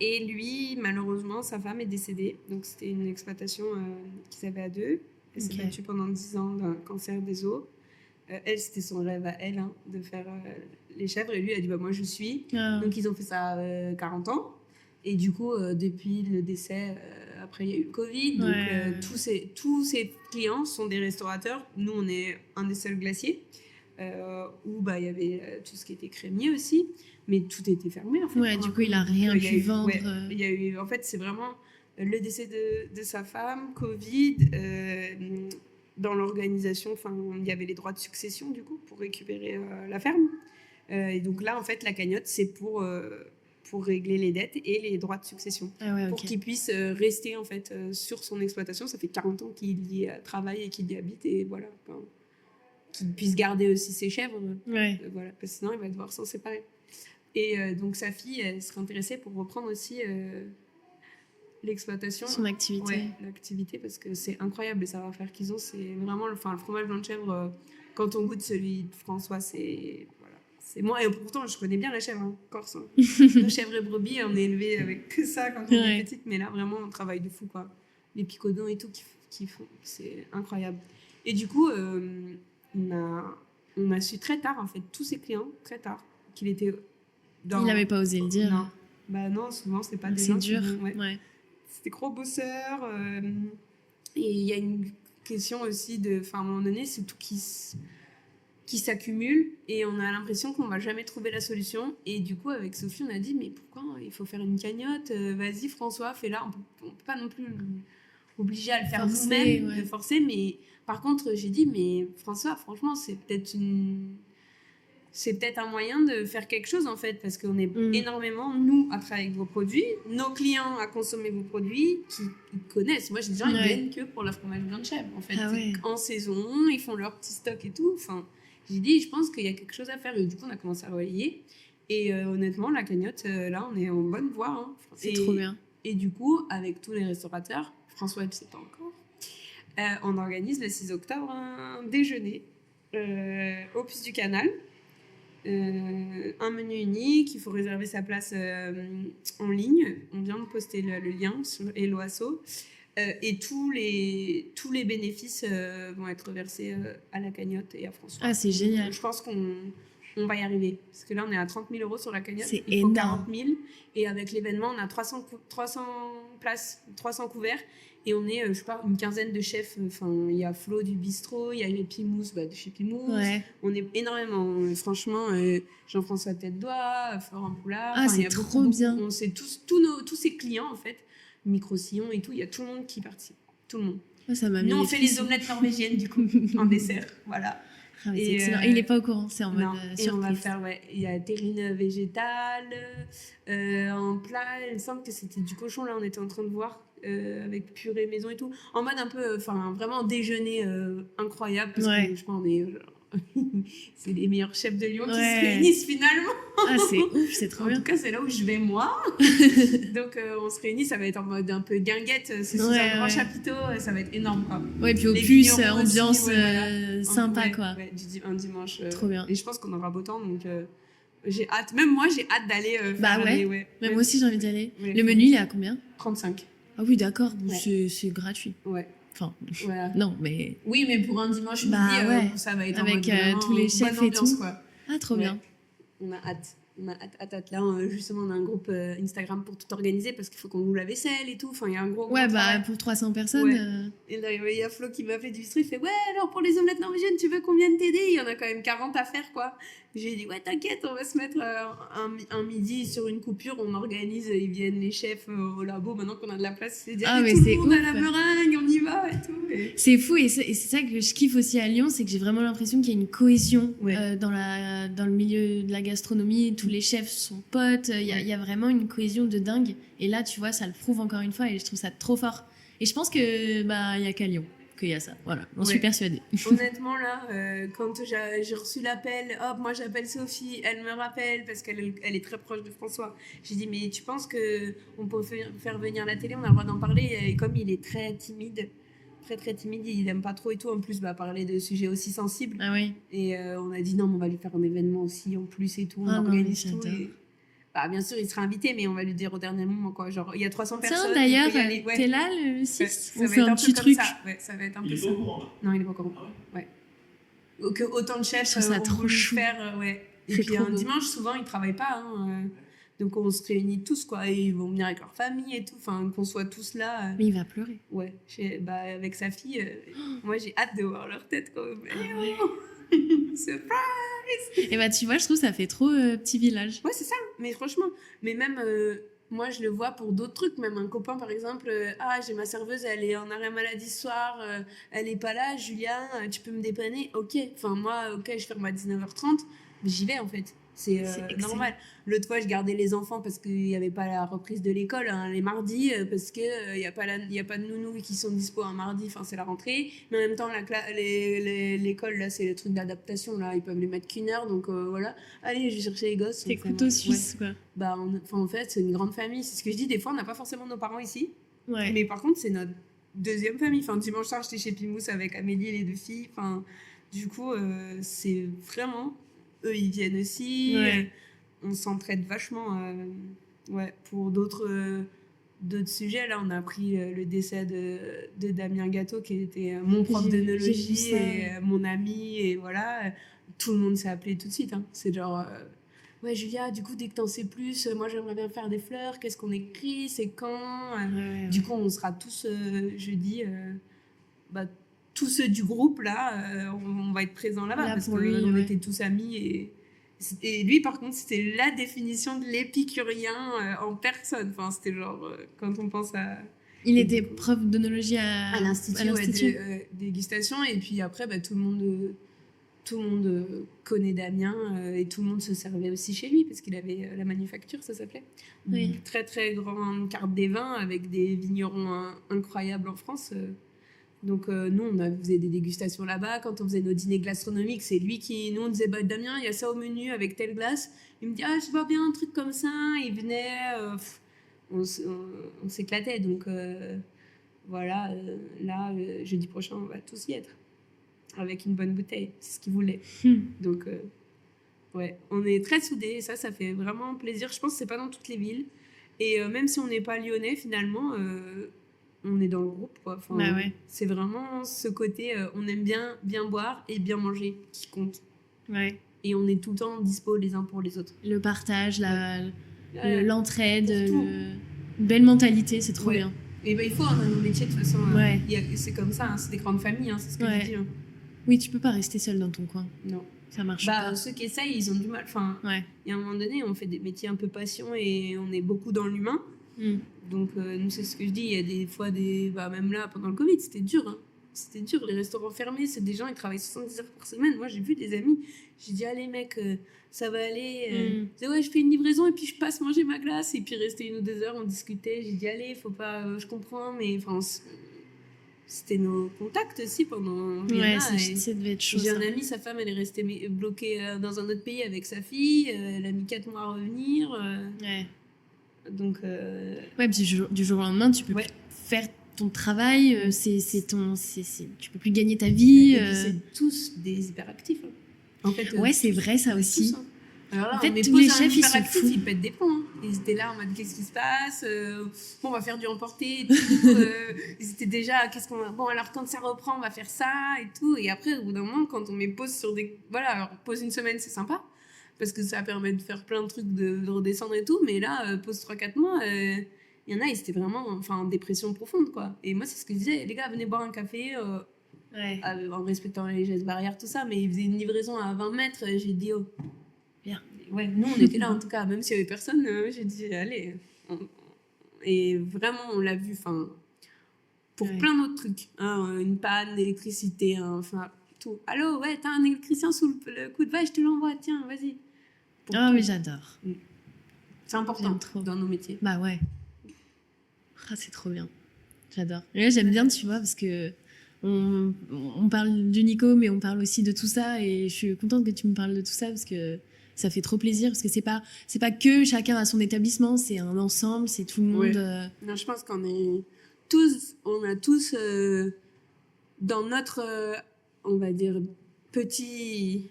Et lui, malheureusement, sa femme est décédée. Donc c'était une exploitation qu'ils avaient à deux. Elle s'est battue pendant 10 ans d'un cancer des os. Elle, c'était son rêve à elle, de faire les chèvres. Et lui, elle a dit, bah, moi, je suis. Donc, ils ont fait ça 40 ans. Et du coup, depuis le décès, après, il y a eu le Covid. Donc, tous ces clients sont des restaurateurs. Nous, on est un des seuls glaciers. Où il y avait tout ce qui était crémier aussi. Mais tout était fermé, en fait. Ouais, du coup, il n'a rien pu vendre. Il y a eu, en fait, c'est vraiment le décès de sa femme, Covid... dans l'organisation, il y avait les droits de succession, du coup, pour récupérer la ferme. Et donc là, en fait, la cagnotte, c'est pour régler les dettes et les droits de succession. Pour qu'il puisse rester, en fait, sur son exploitation. Ça fait 40 ans qu'il y travaille et qu'il y habite. Et voilà. Qu'il puisse garder aussi ses chèvres. Voilà, parce que sinon, il va devoir s'en séparer. Et donc, sa fille, elle serait intéressée pour reprendre aussi... l'exploitation, son activité. L'activité, parce que c'est incroyable les savoir-faire qu'ils ont. C'est vraiment le fromage blanc de chèvre. Quand on goûte celui de François, c'est moi. Et pourtant, je connais bien la chèvre, corse. Nos chèvres et brebis, on est élevés avec que ça quand on est petite, mais là vraiment, on travaille de fou, quoi. Les picodons et tout qu'ils font, c'est incroyable. Et du coup, on a su très tard, en fait, tous ces clients très tard, qu'il était Il n'avait pas osé le dire. Non. Bah non, souvent, c'est pas des C'est gens dur. Ouais. C'était gros bosseur. Et il y a une question aussi de... Enfin, à un moment donné, c'est tout qui s'accumule et on a l'impression qu'on va jamais trouver la solution. Et du coup, avec Sophie, on a dit, mais pourquoi il faut faire une cagnotte? Vas-y, François, fais-la. On peut pas non plus l'obliger à le faire nous-mêmes, de forcer. Mais par contre, j'ai dit, mais François, franchement, c'est peut-être un moyen de faire quelque chose, en fait, parce qu'on est énormément, nous, à travailler avec vos produits, nos clients à consommer vos produits, qui connaissent. Moi, j'ai des gens, ils viennent que pour le fromage blanc de chèvre, en fait. En saison, ils font leur petit stock et tout. Enfin, j'ai dit, je pense qu'il y a quelque chose à faire. Et du coup, on a commencé à relayer. Et honnêtement, la cagnotte, là, on est en bonne voie. Hein. C'est trop bien. Et du coup, avec tous les restaurateurs, François ne sait pas encore, on organise le 6 octobre un déjeuner au Puce du Canal. Un menu unique, il faut réserver sa place en ligne. On vient de poster le lien sur Hello Asso. Et tous les bénéfices vont être versés à la cagnotte et à François. Ah, c'est génial. Je pense qu'on va y arriver. Parce que là, on est à 30 000 € sur la cagnotte. C'est il faut énorme. 40 000. Et avec l'événement, on a 300 places, 300 couverts. Et on est, je sais pas, une quinzaine de chefs. Enfin, il y a Flo du bistrot, il y a Pimous de chez Pimous. Ouais. On est énormément. Franchement, Jean-François Tête-Doigt, Florent Poulard. Ah, c'est trop bien. On sait tous ces clients, en fait. Micro-sillon et tout. Il y a tout le monde qui participe. Tout le monde. Ça m'a Nous, on fait les omelettes norvégiennes, du coup, en dessert. Voilà. Ah, c'est excellent. Et il n'est pas au courant, c'est en mode surprise. Et on va faire, il y a terrine végétale, en plat, il me semble que c'était du cochon, là, on était en train de voir, avec purée maison et tout. En mode un peu, vraiment déjeuner incroyable, parce que je pense qu'on est... c'est les meilleurs chefs de Lyon qui se réunissent finalement. Ah, c'est ouf, c'est trop bien. En tout cas, c'est là où je vais moi. Donc, on se réunit, ça va être en mode un peu guinguette. C'est sous un grand chapiteau, ça va être énorme, quoi. Ouais, puis au plus, ambiance sympa, quoi. Ouais, un dimanche. Trop bien. Et je pense qu'on aura beau temps, donc j'ai hâte. Même moi, j'ai hâte d'aller Même moi aussi, j'ai envie d'y aller. Le menu, il est à combien? 35. Ah oui, d'accord, c'est gratuit. Ouais. Enfin, voilà. Non, mais... Oui, mais pour un dimanche midi, ça va être avec en mode tous les chefs et tout. Quoi. Ah, trop bien. On a hâte. Là, justement, on a un groupe Instagram pour tout organiser parce qu'il faut qu'on loue la vaisselle et tout. Enfin, il y a un gros travail. Pour 300 personnes. Ouais. Et là, il y a Flo qui m'a fait du bistrot. Il fait, ouais, alors pour les omelettes norvégiennes, tu veux qu'on vienne t'aider? Il y en a quand même 40 à faire, quoi. J'ai dit, ouais, t'inquiète, on va se mettre un midi sur une coupure. On organise, ils viennent les chefs au labo. Maintenant qu'on a de la place, c'est dire, tout le monde à la meringue, on y va et tout. C'est fou. Et c'est ça que je kiffe aussi à Lyon, c'est que j'ai vraiment l'impression qu'il y a une cohésion dans le milieu de la gastronomie. Tous les chefs sont potes. Il y a vraiment une cohésion de dingue. Et là, tu vois, ça le prouve encore une fois et je trouve ça trop fort. Et je pense que il y a qu'à Lyon qu'il y a ça. Voilà, j'en suis persuadée. Honnêtement, là, quand j'ai reçu l'appel, hop, moi j'appelle Sophie, elle me rappelle parce qu'elle est très proche de François. J'ai dit, mais tu penses qu'on peut faire venir la télé, on a le droit d'en parler? Et comme il est très timide, il n'aime pas trop et tout, en plus, parler de sujets aussi sensibles. Ah oui. Et on a dit, non, mais on va lui faire un événement aussi en plus et tout, on organise tout. Bien sûr, il sera invité, mais on va lui dire au dernier moment, quoi. Genre, il y a 300 personnes. Tiens, d'ailleurs, t'es là le 6 on fait un petit truc. Ça va être un peu ça. Non, il est pas au courant. Ouais. Que autant de chefs ont voulu faire, Et puis un dimanche, souvent, ils travaillent pas. Donc on se réunit tous, quoi. Et ils vont venir avec leur famille et tout. Enfin, qu'on soit tous là. Mais il va pleurer. Ouais. Avec sa fille, moi, j'ai hâte de voir leur tête, quoi. Surprise! Et tu vois, je trouve que ça fait trop petit village. Ouais, c'est ça. Mais franchement, même moi, je le vois pour d'autres trucs. Même un copain, par exemple, j'ai ma serveuse, elle est en arrêt maladie ce soir, elle est pas là, Julien, tu peux me dépanner? Ok. Enfin, moi, je ferme à 19h30, mais j'y vais en fait. C'est normal. L'autre fois, je gardais les enfants parce qu'il n'y avait pas la reprise de l'école les mardis, parce qu'il n'y a pas de nounous qui sont dispo un mardi, enfin c'est la rentrée. Mais en même temps, l'école, là, c'est le truc d'adaptation, là, ils peuvent les mettre qu'1 heure, donc voilà. Allez, je vais chercher les gosses. C'est couteau suisse, quoi. En fait, c'est une grande famille. C'est ce que je dis, des fois, on n'a pas forcément nos parents ici. Ouais. Mais par contre, c'est notre deuxième famille. Enfin, dimanche soir, j'étais chez Pimous avec Amélie et les 2 filles. Enfin, du coup, c'est vraiment... Eux, ils viennent aussi. Ouais. On s'entraide vachement. Pour d'autres sujets. Là, on a appris le décès de Damien Gâteau, qui était mon prof d'œnologie et mon ami. Et voilà, tout le monde s'est appelé tout de suite. C'est genre... ouais, Julia, du coup, dès que t'en sais plus, moi, j'aimerais bien faire des fleurs. Qu'est-ce qu'on écrit? C'est quand? Du coup, on sera tous jeudi, bah, tous ceux du groupe, là, on va être présents là-bas Là, parce pour qu'on lui, était tous amis. Et lui, par contre, c'était la définition de l'épicurien en personne. Enfin, c'était genre, quand on pense à... Il Et était du coup, prof d'onologie à l'institut, ouais, dégustation. Et puis après, bah, tout le monde connaît Damien et tout le monde se servait aussi chez lui parce qu'il avait la manufacture, ça s'appelait. Oui. Une très très grande carte des vins avec des vignerons incroyables en France. Donc nous, on faisait des dégustations là-bas. Quand on faisait nos dîners gastronomiques, c'est lui qui... Nous, on disait, bah, Damien, il y a ça au menu avec telle glace. Il me dit, ah, je vois bien un truc comme ça. Il venait... on s'éclatait. Donc voilà, là, jeudi prochain, on va tous y être. Avec une bonne bouteille. C'est ce qu'il voulait. Donc ouais, on est très soudés. Et ça fait vraiment plaisir. Je pense que c'est pas dans toutes les villes. Et même si on n'est pas lyonnais, finalement... on est dans le groupe, quoi. Enfin, Bah ouais. c'est vraiment ce côté, on aime bien boire et bien manger qui compte. Ouais. Et on est tout le temps dispo les uns pour les autres. Le partage, Ouais. l'entraide, Pour une belle mentalité, c'est trop Ouais. bien. Et ben il faut dans nos métiers de toute façon. Ouais. C'est comme ça, hein, c'est des grandes familles, hein, c'est ce que Ouais. je dis. Hein. Oui, tu peux pas rester seul dans ton coin. Non. Ça marche Bah, pas. ceux qui essayent, ils ont du mal. Enfin, Ouais. il y a un moment donné, on fait des métiers un peu passion et on est beaucoup dans l'humain. Donc, nous, c'est ce que je dis. Il y a des fois, bah, même là, pendant le Covid, c'était dur. Hein. C'était dur. Les restaurants fermés, c'est des gens, ils travaillent 70 heures par semaine. Moi, j'ai vu des amis. J'ai dit, allez, mec, ça va aller. Ils disaient, ouais, je fais une livraison et puis je passe manger ma glace. Et puis, rester 1 ou 2 heures, on discutait. J'ai dit, allez, faut pas. Je comprends, mais enfin, c'était nos contacts aussi pendant. Ouais, ça devait être chaud. J'ai un ami, sa femme, elle est restée bloquée dans un autre pays avec sa fille. Elle a mis 4 mois à revenir. Ouais. Donc. Ouais, puis du jour au lendemain, tu peux plus faire ton travail. Tu peux plus gagner ta vie. Et puis c'est tous des hyperactifs. Hein. En fait, ouais, c'est vrai, ça aussi. Tous, hein. Alors là, en fait, tous les chefs, ils sont fous. Ils pètent des plombs. Hein. Ils étaient là en mode qu'est-ce qui se passe bon, on va faire du emporté et tout. Ils étaient déjà bon, alors quand ça reprend, on va faire ça et tout. Et après, au bout d'un moment, quand on met pause sur des. Voilà, alors pause 1 semaine, c'est sympa. Parce que ça permet de faire plein de trucs, de redescendre et tout. Mais là, pause 3-4 mois, il y en a, ils étaient vraiment en dépression profonde, quoi. Et moi, c'est ce que je disais. Les gars, venez boire un café en respectant les gestes barrières, tout ça. Mais ils faisaient une livraison à 20 mètres. J'ai dit, oh. Bien. Ouais, nous, on était là, en tout cas. Même s'il n'y avait personne, j'ai dit, allez. Et vraiment, on l'a vu, pour plein d'autres trucs. Hein, une panne d'électricité, enfin, tout. Allô, ouais, t'as un électricien sous le coup de vache, je te l'envoie, tiens, vas-y. Ah oui, j'adore. C'est important dans nos métiers. Bah ouais. Ah, c'est trop bien. J'adore. Et là, j'aime bien, tu vois, parce que on parle du Nico, mais on parle aussi de tout ça. Et je suis contente que tu me parles de tout ça, parce que ça fait trop plaisir. Parce que c'est pas que chacun a son établissement, c'est un ensemble, c'est tout le monde. Ouais. Non, je pense qu'on a tous dans notre, on va dire, petit...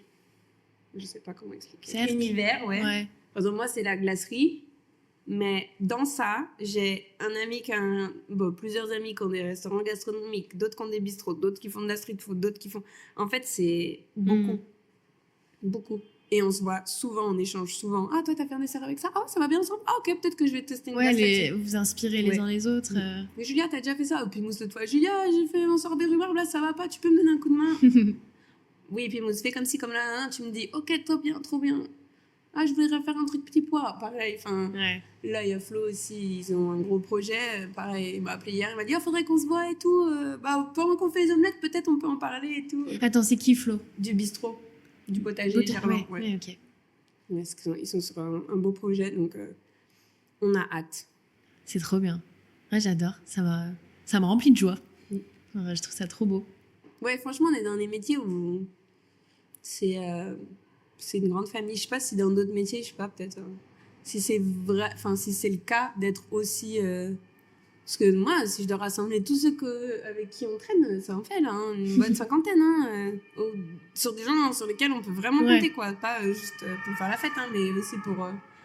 Je sais pas comment expliquer. Univers, ouais. Par exemple, moi, c'est la glacerie. Mais dans ça, j'ai un ami plusieurs amis qui ont des restaurants gastronomiques, d'autres qui ont des bistrots, d'autres qui font de la street food, d'autres qui font... En fait, c'est beaucoup. Beaucoup. Et on se voit souvent, on échange souvent. Ah, toi, t'as fait un dessert avec ça? Ah, ça va bien ensemble? Ah, ok, peut-être que je vais tester une glace. Vous inspirez les uns les autres. Mais Julia, t'as déjà fait ça? Puis Mousse, l'autre fois, Julia, j'ai fait un sort des rhubarbe, là, ça va pas, tu peux me donner un coup de main? Oui, et puis Mousse, fais comme ci, comme là, tu me dis, ok, trop bien. Ah, je voudrais faire un truc petit pois. Pareil, là, il y a Flo aussi, ils ont un gros projet. Pareil, il m'a appelé hier, il m'a dit, faudrait qu'on se voit et tout. Pendant qu'on fait les omelettes, peut-être on peut en parler et tout. Attends, c'est qui, Flo? Du bistrot, du potager, Germain. Ouais, ok. Ils sont sur un beau projet, donc on a hâte. C'est trop bien. Ouais, j'adore. Ça me remplit de joie. Je trouve ça trop beau. Ouais, franchement, on est dans des métiers où c'est une grande famille. Je sais pas si dans d'autres métiers, je sais pas, peut-être si c'est vrai, si c'est le cas d'être aussi. Parce que moi, si je dois rassembler tous ceux avec qui on traîne, ça en fait là, une bonne cinquantaine, sur des gens sur lesquels on peut vraiment compter, quoi. Pas juste pour faire la fête, mais aussi pour.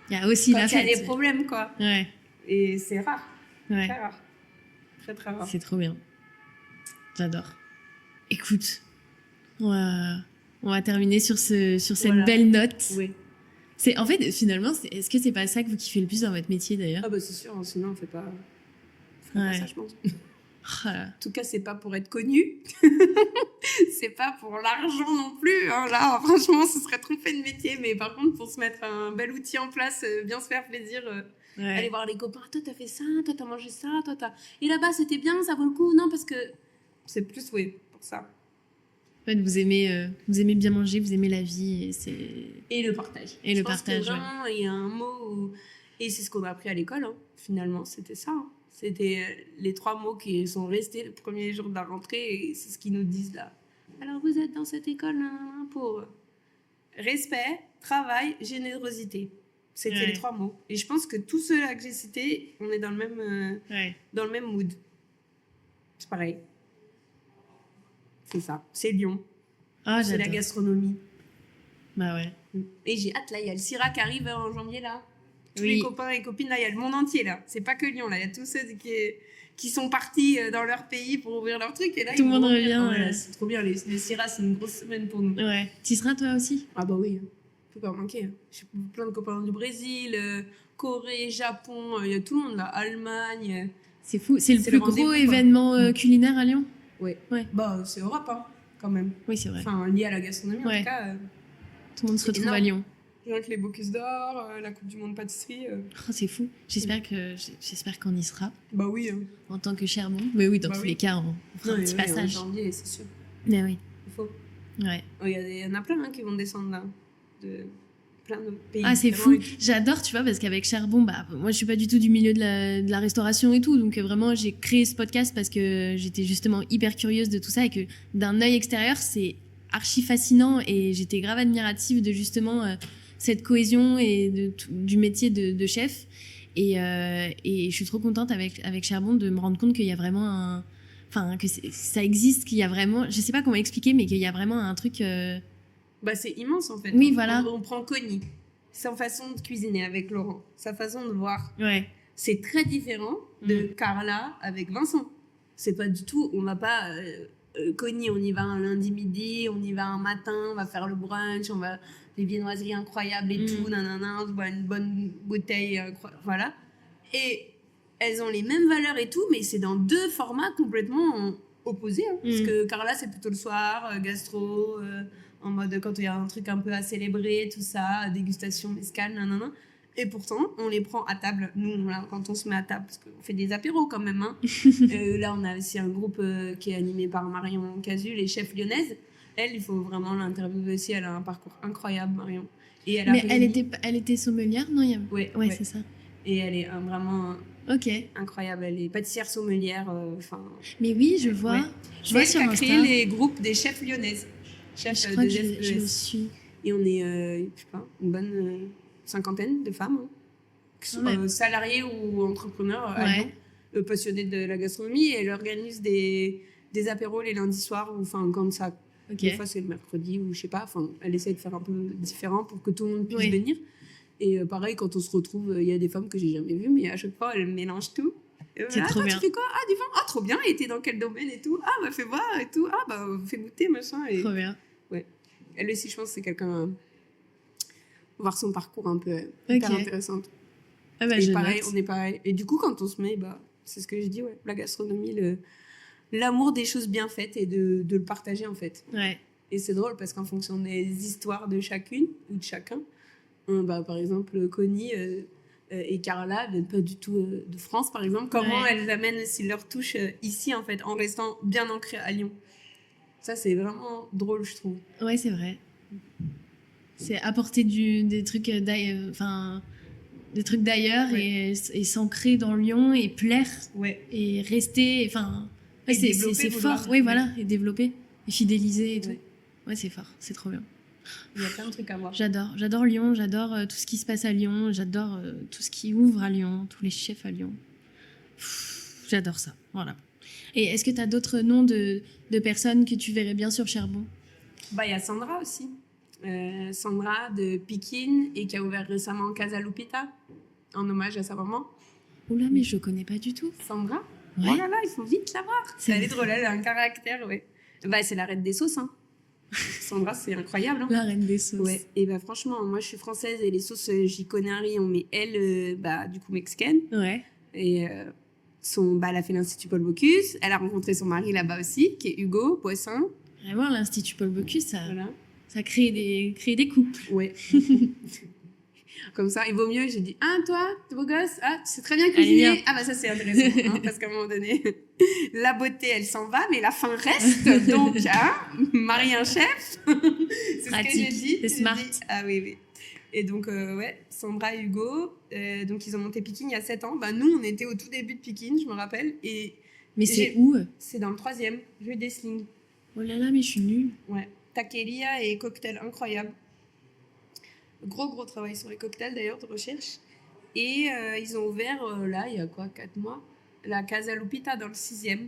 Il y a aussi la fête. Il y a des problèmes, quoi. Ouais. Et c'est rare. Ouais. Très rare. Très, très rare. C'est trop bien. J'adore. Écoute, on va terminer sur cette belle note. Oui. En fait, finalement, est-ce que c'est pas ça que vous kiffez le plus dans votre métier, d'ailleurs? Ah bah c'est sûr, sinon on fait pas ça, je pense. Voilà. En tout cas, c'est pas pour être connu. C'est pas pour l'argent non plus. Hein. Là, franchement, ce serait tromper de métier. Mais par contre, pour se mettre un bel outil en place, bien se faire plaisir, aller voir les copains. Toi, t'as fait ça, toi, t'as mangé ça, toi, t'as... Et là-bas, c'était bien, ça vaut le coup. Non, parce que c'est plus, oui, pour ça. En fait, vous aimez bien manger, vous aimez la vie. Et le partage. Je pense que vraiment, il y a un mot où... Et c'est ce qu'on a appris à l'école, hein. Finalement, c'était ça. Hein. C'était les 3 mots qui sont restés le premier jour de la rentrée et c'est ce qu'ils nous disent là. Alors vous êtes dans cette école pour respect, travail, générosité. C'était les 3 mots. Et je pense que tous ceux-là que j'ai cités, on est dans le même mood. C'est pareil. C'est ça. C'est Lyon. Ah, c'est la gastronomie. Bah ouais. Et j'ai hâte là, il y a le Syrah qui arrive en janvier là. Tous les copains et copines, là, il y a le monde entier, là. C'est pas que Lyon, là. Il y a tous ceux qui sont partis dans leur pays pour ouvrir leur truc. Et là, tout le monde revient. Ouais. C'est trop bien. Les Syrah, c'est une grosse semaine pour nous. Ouais. Tu seras, toi aussi? Ah bah oui. Faut pas manquer. J'ai plein de copains du Brésil, Corée, Japon. Il y a tout le monde, là. Allemagne. C'est fou. C'est le plus gros événement culinaire à Lyon? Ouais. Bah, c'est Europe, hein, quand même. Oui, c'est vrai. Enfin, lié à la gastronomie, en tout cas. Tout le monde se retrouve à Lyon. Avec les Bocuse d'Or, la Coupe du Monde pâtisserie. Oh, c'est fou. J'espère qu'on y sera. Bah oui. Hein. En tant que Charbon. Mais oui, dans tous les cas, on fera un petit passage. En janvier, c'est sûr. Mais oui. Il faut. Ouais. Il y en a plein qui vont descendre là. De plein de pays. Ah, c'est fou. J'adore, tu vois, parce qu'avec Charbon, moi, je suis pas du tout du milieu de la restauration et tout. Donc, vraiment, j'ai créé ce podcast parce que j'étais justement hyper curieuse de tout ça et que d'un œil extérieur, c'est archi fascinant et j'étais grave admirative de justement cette cohésion et du métier de chef. Et je suis trop contente avec Charbon de me rendre compte qu'il y a vraiment que ça existe, qu'il y a vraiment, je sais pas comment expliquer, mais qu'il y a vraiment un truc... Bah, c'est immense en fait. Oui, voilà. On prend Connie, sa façon de cuisiner avec Laurent, sa façon de voir. Ouais. C'est très différent de Carla avec Vincent. C'est pas du tout, on va pas... Connie, on y va un lundi midi, on y va un matin, on va faire le brunch, on va des viennoiseries incroyables et tout, nanana, on se boit une bonne bouteille, voilà. Et elles ont les mêmes valeurs et tout, mais c'est dans 2 formats complètement opposés. Hein, parce que Carla, c'est plutôt le soir, gastro, en mode quand il y a un truc un peu à célébrer, tout ça, dégustation, mescal, nanana. Et pourtant, on les prend à table. Nous, là, quand on se met à table, parce qu'on fait des apéros quand même. Hein. Là, on a aussi un groupe qui est animé par Marion Casu, les chefs lyonnaises. Elle, il faut vraiment l'interviewer aussi. Elle a un parcours incroyable, Marion. Et elle était sommelière, non? Ouais, c'est ça. Et elle est vraiment incroyable. Elle est pâtissière sommelière. Mais oui, je vois. Ouais. Je vois sur Insta. Elle a créé les groupes des chefs lyonnaises. Je crois que je le suis. Et on est, je sais pas, une bonne... 50aine de femmes, qui sont salariées ou entrepreneurs à Lyon, passionnés de la gastronomie, et elle organise des apéros les lundis soirs, ou quand ça, des fois c'est le mercredi, ou je sais pas, elle essaie de faire un peu différent pour que tout le monde puisse venir. Et pareil, quand on se retrouve, il y a des femmes que j'ai jamais vues, mais à chaque fois, elles mélangent tout. C'est trop bien. Tu fais quoi? Ah, du vin? Ah, trop bien, et t'es dans quel domaine et tout? Ah, bah fais voir et tout. Ah, bah fais goûter, machin. Et... Trop bien. Ouais. Elle aussi, je pense, c'est quelqu'un... voir son parcours un peu hyper intéressant. Ah bah, et pareil, on est pareil. Et du coup, quand on se met, c'est ce que je dis, la gastronomie, l'amour des choses bien faites et de le partager en fait. Ouais. Et c'est drôle parce qu'en fonction des histoires de chacune ou de chacun, par exemple, Connie et Carla viennent pas du tout de France, par exemple. Comment elles amènent aussi leur touche ici en fait, en restant bien ancrées à Lyon. Ça, c'est vraiment drôle, je trouve. Ouais, c'est vrai. C'est apporter des trucs d'ailleurs et s'ancrer dans Lyon et plaire et rester, c'est fort, voilà, et développer et fidéliser et tout. Ouais, c'est fort, c'est trop bien. Il y a plein de trucs à voir. J'adore Lyon, j'adore tout ce qui se passe à Lyon, j'adore tout ce qui ouvre à Lyon, tous les chefs à Lyon. J'adore ça, voilà. Et est-ce que tu as d'autres noms de personnes que tu verrais bien sur Charbon? Il y a Sandra aussi. Sandra de Pikin et qui a ouvert récemment Casa Lupita en hommage à sa maman. Oula, mais je connais pas du tout. Sandra? Oh là là, il faut vite la voir. Elle est drôle, elle a un caractère, c'est la reine des sauces. Hein. Sandra, c'est incroyable. Hein. La reine des sauces. Ouais. Et bah franchement, moi je suis française et les sauces, j'y connais un riz. Mais elle, du coup mexicaine. Ouais. Et elle a fait l'Institut Paul Bocuse. Elle a rencontré son mari là-bas aussi, qui est Hugo Poisson. Vraiment, l'Institut Paul Bocuse, ça, Voilà. ça crée des couples. Ouais. Comme ça, il vaut mieux. J'ai dit, toi, t'es beau gosse, tu sais très bien cuisiner. Ah bah ça c'est intéressant, hein, parce qu'à un moment donné, la beauté elle s'en va, mais la faim reste. Donc, marie un chef. C'est pratique, ce que j'ai dit. c'est smart. Ah oui. Et donc, Sandra et Hugo, donc ils ont monté Pikin il y a 7 ans. Bah, nous, on était au tout début de Pikin, je me rappelle. Mais c'est où? C'est dans le 3e, rue d'Essling. Oh là là, mais je suis nulle. Ouais. Taqueria et cocktail incroyable. Gros travail sur les cocktails d'ailleurs de recherche. Et ils ont ouvert là, il y a 4 mois, la Casa Lupita dans le 6e.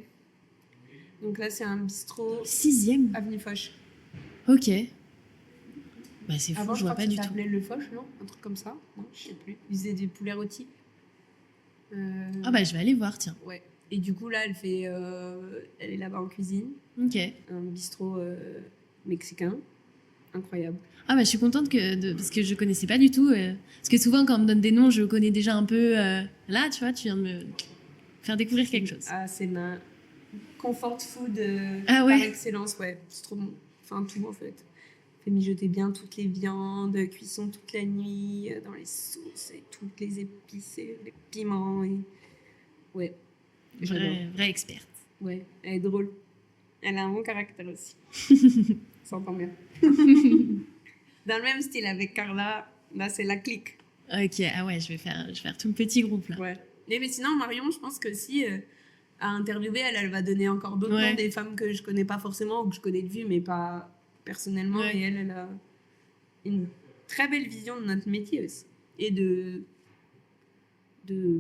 Donc là, c'est un bistrot. 6e? Avenue Foch. Ok. Bah, c'est fou, Avant, je vois pas du ça tout. s'appelait le Foch, non? Un truc comme ça? Non, je sais plus. Ils faisaient des poulets rôtis. Ah bah, je vais aller voir, tiens. Ouais. Et du coup, là, elle est là-bas en cuisine. Ok. Un bistrot mexicain. Incroyable. Ah bah, je suis contente parce que je connaissais pas du tout. Parce que souvent, quand on me donne des noms, je connais déjà un peu. Là, tu vois, tu viens de me faire découvrir quelque chose. Ah, c'est ma comfort food Ah ouais. par excellence, ouais. C'est trop bon. Enfin, tout en fait. Fait mijoter bien toutes les viandes, cuisson toute la nuit, dans les sauces et toutes les épices et les piments. Et... Ouais. Vraie experte. Ouais, elle est drôle. Elle a un bon caractère aussi. Ça s'entend bien. Dans le même style avec Carla, là c'est la clique. Ok, ah ouais, je vais faire tout le petit groupe là. Ouais. Mais sinon, Marion, je pense que si à interviewer, elle va donner encore d'autres noms, des femmes que je connais pas forcément ou que je connais de vue, mais pas personnellement. Ouais. Et elle a une très belle vision de notre métier aussi. Et de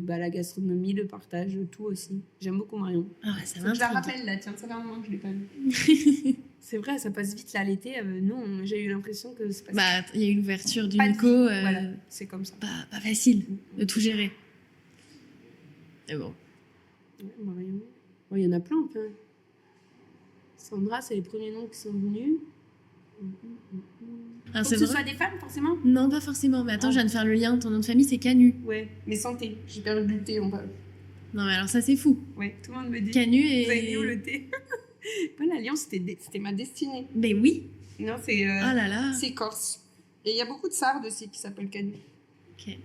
la gastronomie, le partage, tout aussi. J'aime beaucoup Marion. Ah ouais, ça Je la m'intrigue. rappelle là, tiens, ça fait un moment que je l'ai pas vue. C'est vrai, ça passe vite là l'été. Nous, j'ai eu l'impression que c'est passé. Bah, il y a eu l'ouverture du Pas de Nico. vie. Voilà, c'est comme ça. Pas facile de tout gérer. Mais bon. Ouais, Marion. Il y en a plein, enfin. Sandra, c'est les premiers noms qui sont venus. Ah, Faut c'est que ce vrai soit des femmes, forcément. Non, pas forcément. Mais attends, Ah. je viens de faire le lien. Ton nom de famille, c'est Canu. Ouais, mais santé. J'ai perdu le thé, on parle. Non, mais alors ça, c'est fou. Ouais, tout le monde me dit. Canu Vous avez mis où et. le thé? Pas l'Alliance, c'était ma destinée. Mais oui. Non, c'est Ah là là. c'est corse. Et il y a beaucoup de sardes aussi qui s'appellent Canu. Ok.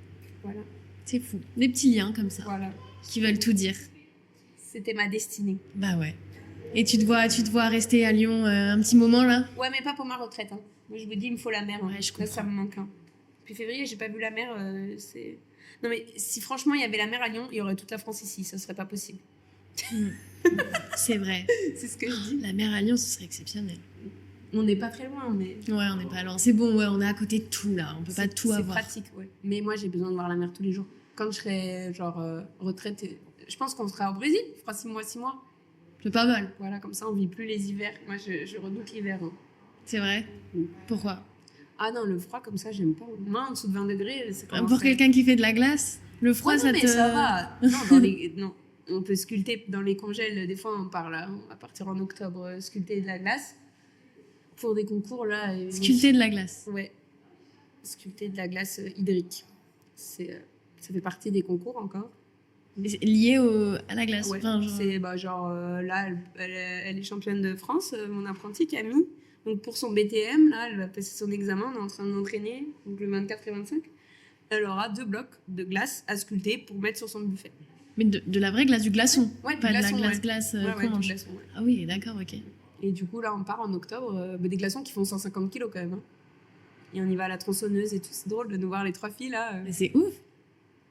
Voilà. C'est fou. Des petits liens comme ça. Voilà. Qui veulent tout dire. C'était ma destinée. Bah ouais. Et tu te vois rester à Lyon un petit moment là? Ouais, mais pas pour ma retraite. Hein. Moi, je me dis, il me faut la mer. Hein. Ouais, je Là, ça me manque. Hein. Depuis février, j'ai pas vu la mer. C'est... Non, mais si franchement, il y avait la mer à Lyon, il y aurait toute la France ici. Ça serait pas possible. C'est vrai. C'est ce que je dis. La mer à Lyon, ce serait exceptionnel. On n'est pas très loin, mais... Ouais, on n'est pas loin. C'est bon, ouais, on est à côté de tout là. On peut pas tout avoir. C'est pratique, ouais. Mais moi, j'ai besoin de voir la mer tous les jours. Quand je serai, retraitée, je pense qu'on sera au Brésil. On fera 6 mois. C'est pas mal. Voilà, comme ça, on vit plus les hivers. Moi, je redoute l'hiver. Hein. C'est vrai. Oui. Pourquoi? Ah non, le froid, comme ça, j'aime pas. Moi, en dessous de 20 degrés, c'est comme Pour quelqu'un qui fait de la glace, le froid, non, ça mais te. ça va. Non, non, on peut sculpter dans les congèles. Des fois, on va partir en octobre sculpter de la glace. Pour des concours, là... Sculpter de la glace. Ouais. Sculpter de la glace hydrique. Ça fait partie des concours encore. Lié à la glace. Ouais. Enfin, C'est là, elle est championne de France, mon apprentie Camille. Donc pour son BTM, là, elle va passer son examen, on est en train de l'entraîner, donc le 24 et 25. Elle aura 2 blocs de glace à sculpter pour mettre sur son buffet. Mais de la vraie glace, du glaçon. Ouais, pas glaçon, de la ouais. glace Ouais, qu'on du mange. glaçon, ouais. Ah oui, d'accord, ok. Et du coup, là, on part en octobre, des glaçons qui font 150 kilos quand même. Hein. Et on y va à la tronçonneuse et tout. C'est drôle de nous voir les 3 filles là. Mais c'est ouf.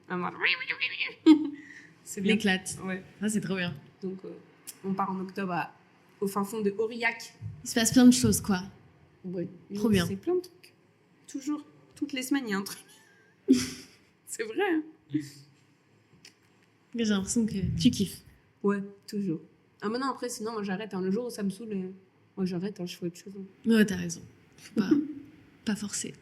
Ah, moi, c'est bien. L'éclate. Ouais. Ah, c'est trop bien. Donc, on part en octobre au fin fond de Aurillac. Il se passe plein de choses, quoi. Ouais. Trop bien. C'est plein de trucs. Toujours, toutes les semaines, il y a un truc. C'est vrai. Hein. J'ai l'impression que tu kiffes. Ouais, toujours. Ah, maintenant, après, sinon, moi, j'arrête. Hein. Le jour où ça me saoule, moi, j'arrête. Hein, je fais autre chose. Hein. Ouais, t'as raison. Faut pas forcer.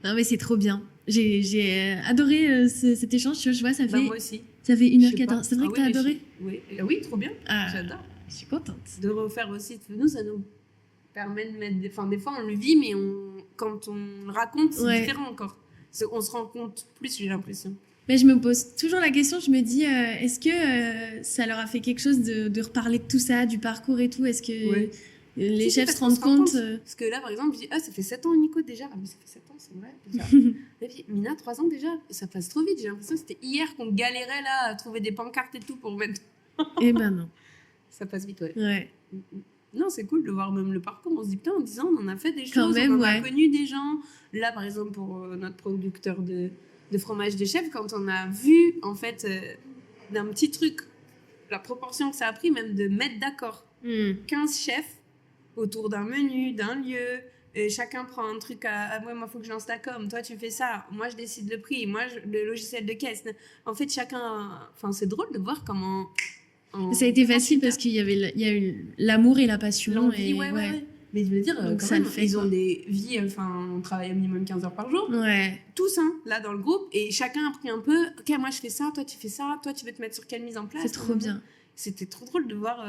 Non, mais c'est trop bien. J'ai adoré cet échange. Tu vois, ça fait, Moi aussi. ça fait Je sais pas. 1h14. C'est vrai que oui, t'as mais adoré? Oui. Oui, trop bien. Ah, J'adore. je suis contente. De refaire aussi. Nous, ça nous permet de mettre... Enfin, des fois, on le vit, mais quand on le raconte, c'est différent encore. On se rend compte plus, j'ai l'impression. Mais je me pose toujours la question, je me dis, est-ce que ça leur a fait quelque chose de reparler de tout ça, du parcours et tout? Est-ce que les chefs se rendent compte Parce que là, par exemple, je dis, ça fait 7 ans, Nico, déjà. Ah, mais ça fait 7 ans, c'est vrai. Déjà. Et puis, Mina, 3 ans déjà. Ça passe trop vite. J'ai l'impression que c'était hier qu'on galérait là à trouver des pancartes et tout pour mettre. Eh ben non. Ça passe vite, ouais. Non, c'est cool de voir même le parcours. On se dit, putain, en 10 ans, on en a fait des Quand choses, même, on a connu des gens. Là, par exemple, pour notre producteur de fromage de chef, quand on a vu, en fait, d'un petit truc, la proportion que ça a pris, même de mettre d'accord 15 chefs autour d'un menu, d'un lieu, et chacun prend un truc moi, il faut que je lance ta com, toi, tu fais ça, moi, je décide le prix, moi, le logiciel de caisse. En fait, chacun... Enfin, c'est drôle de voir comment... Ça a été facile parce qu'il y a eu l'amour et la passion. L'envie, ouais. Mais je veux dire, donc quand ça même, le fait, ils ont des vies, enfin, on travaille au minimum 15 heures par jour. Ouais. Tous, là, dans le groupe. Et chacun a pris un peu, ok, moi, je fais ça, toi, tu fais ça, toi, tu veux te mettre sur quelle mise en place. C'est trop bien. C'était trop drôle de voir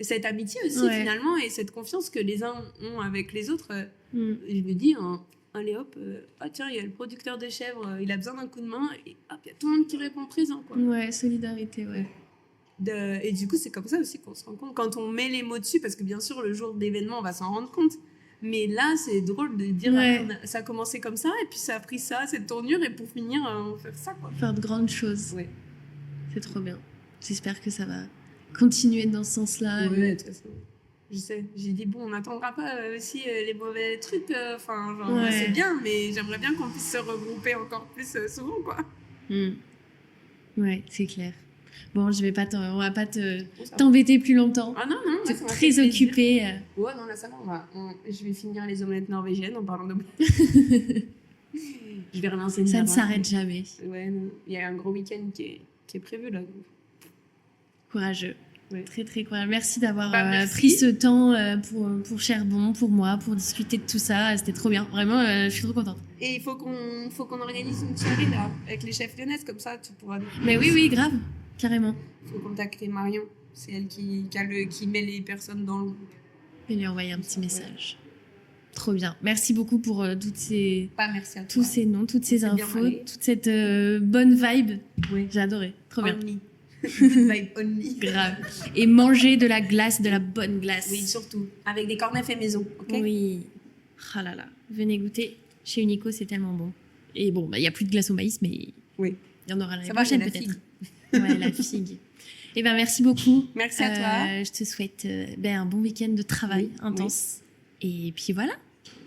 cette amitié aussi, finalement, et cette confiance que les uns ont avec les autres. Je me dis, allez hop, tiens, il y a le producteur de chèvres, il a besoin d'un coup de main, et hop, il y a tout le monde qui répond présent, quoi. Ouais, solidarité, ouais. Et du coup, c'est comme ça aussi qu'on se rend compte quand on met les mots dessus, parce que bien sûr, le jour d'événement, on va s'en rendre compte. Mais là, c'est drôle de dire ça a commencé comme ça, et puis ça a pris ça, cette tournure, et pour finir, on fait ça, quoi. Faire de grandes choses. Ouais. C'est trop bien. J'espère que ça va continuer dans ce sens-là. Ouais, de toute façon. Je sais. J'ai dit, bon, on n'attendra pas aussi les mauvais trucs. Enfin, c'est bien, mais j'aimerais bien qu'on puisse se regrouper encore plus souvent, quoi. Ouais, c'est clair. Bon, on va pas t'embêter plus longtemps. Ah non, t'es très occupée. Ouais, non, là, ça va. Je vais finir les omelettes norvégiennes en parlant d'omelettes. Je vais relancer une Ça ne s'arrête jamais. Ouais, il y a un gros week-end qui est prévu, là. Courageux. Ouais. Très, très courageux. Merci d'avoir pris ce temps pour Charbon, pour moi, pour discuter de tout ça. C'était trop bien. Vraiment, je suis trop contente. Et il faut qu'on organise une soirée, là, avec les chefs lyonnaises, comme ça, tu pourras... Mais oui, grave. Carrément. Il faut contacter Marion. C'est elle qui met les personnes dans le groupe. Et lui envoyer un petit message. Trop bien. Merci beaucoup pour toutes ces noms, toutes ces infos, toute cette bonne vibe. Oui. J'ai adoré. Trop bien. Good vibe only. Grave. Et manger de la glace, de la bonne glace. Oui, surtout. Avec des cornets faits maison. Okay, oui. Ah là là. Venez goûter. Chez Unico, c'est tellement bon. Et bon, il n'y a plus de glace au maïs, mais il y en aura l'année prochaine peut-être. Ouais, la figue. Eh ben, merci beaucoup. Merci à toi. Je te souhaite un bon week-end de travail intense. Et puis voilà.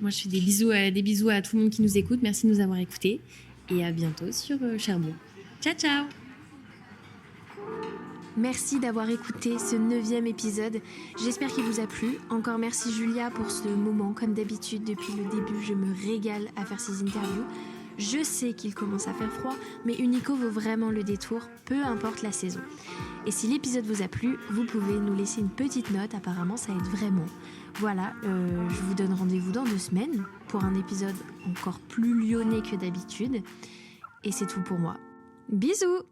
Moi, je fais des bisous à tout le monde qui nous écoute. Merci de nous avoir écoutés. Et à bientôt sur Charbon. Ciao, ciao. Merci d'avoir écouté ce 9e épisode. J'espère qu'il vous a plu. Encore merci Julia pour ce moment. Comme d'habitude, depuis le début, je me régale à faire ces interviews. Je sais qu'il commence à faire froid, mais Unico vaut vraiment le détour, peu importe la saison. Et si l'épisode vous a plu, vous pouvez nous laisser une petite note, apparemment ça aide vraiment. Voilà, je vous donne rendez-vous dans 2 semaines pour un épisode encore plus lyonnais que d'habitude. Et c'est tout pour moi. Bisous!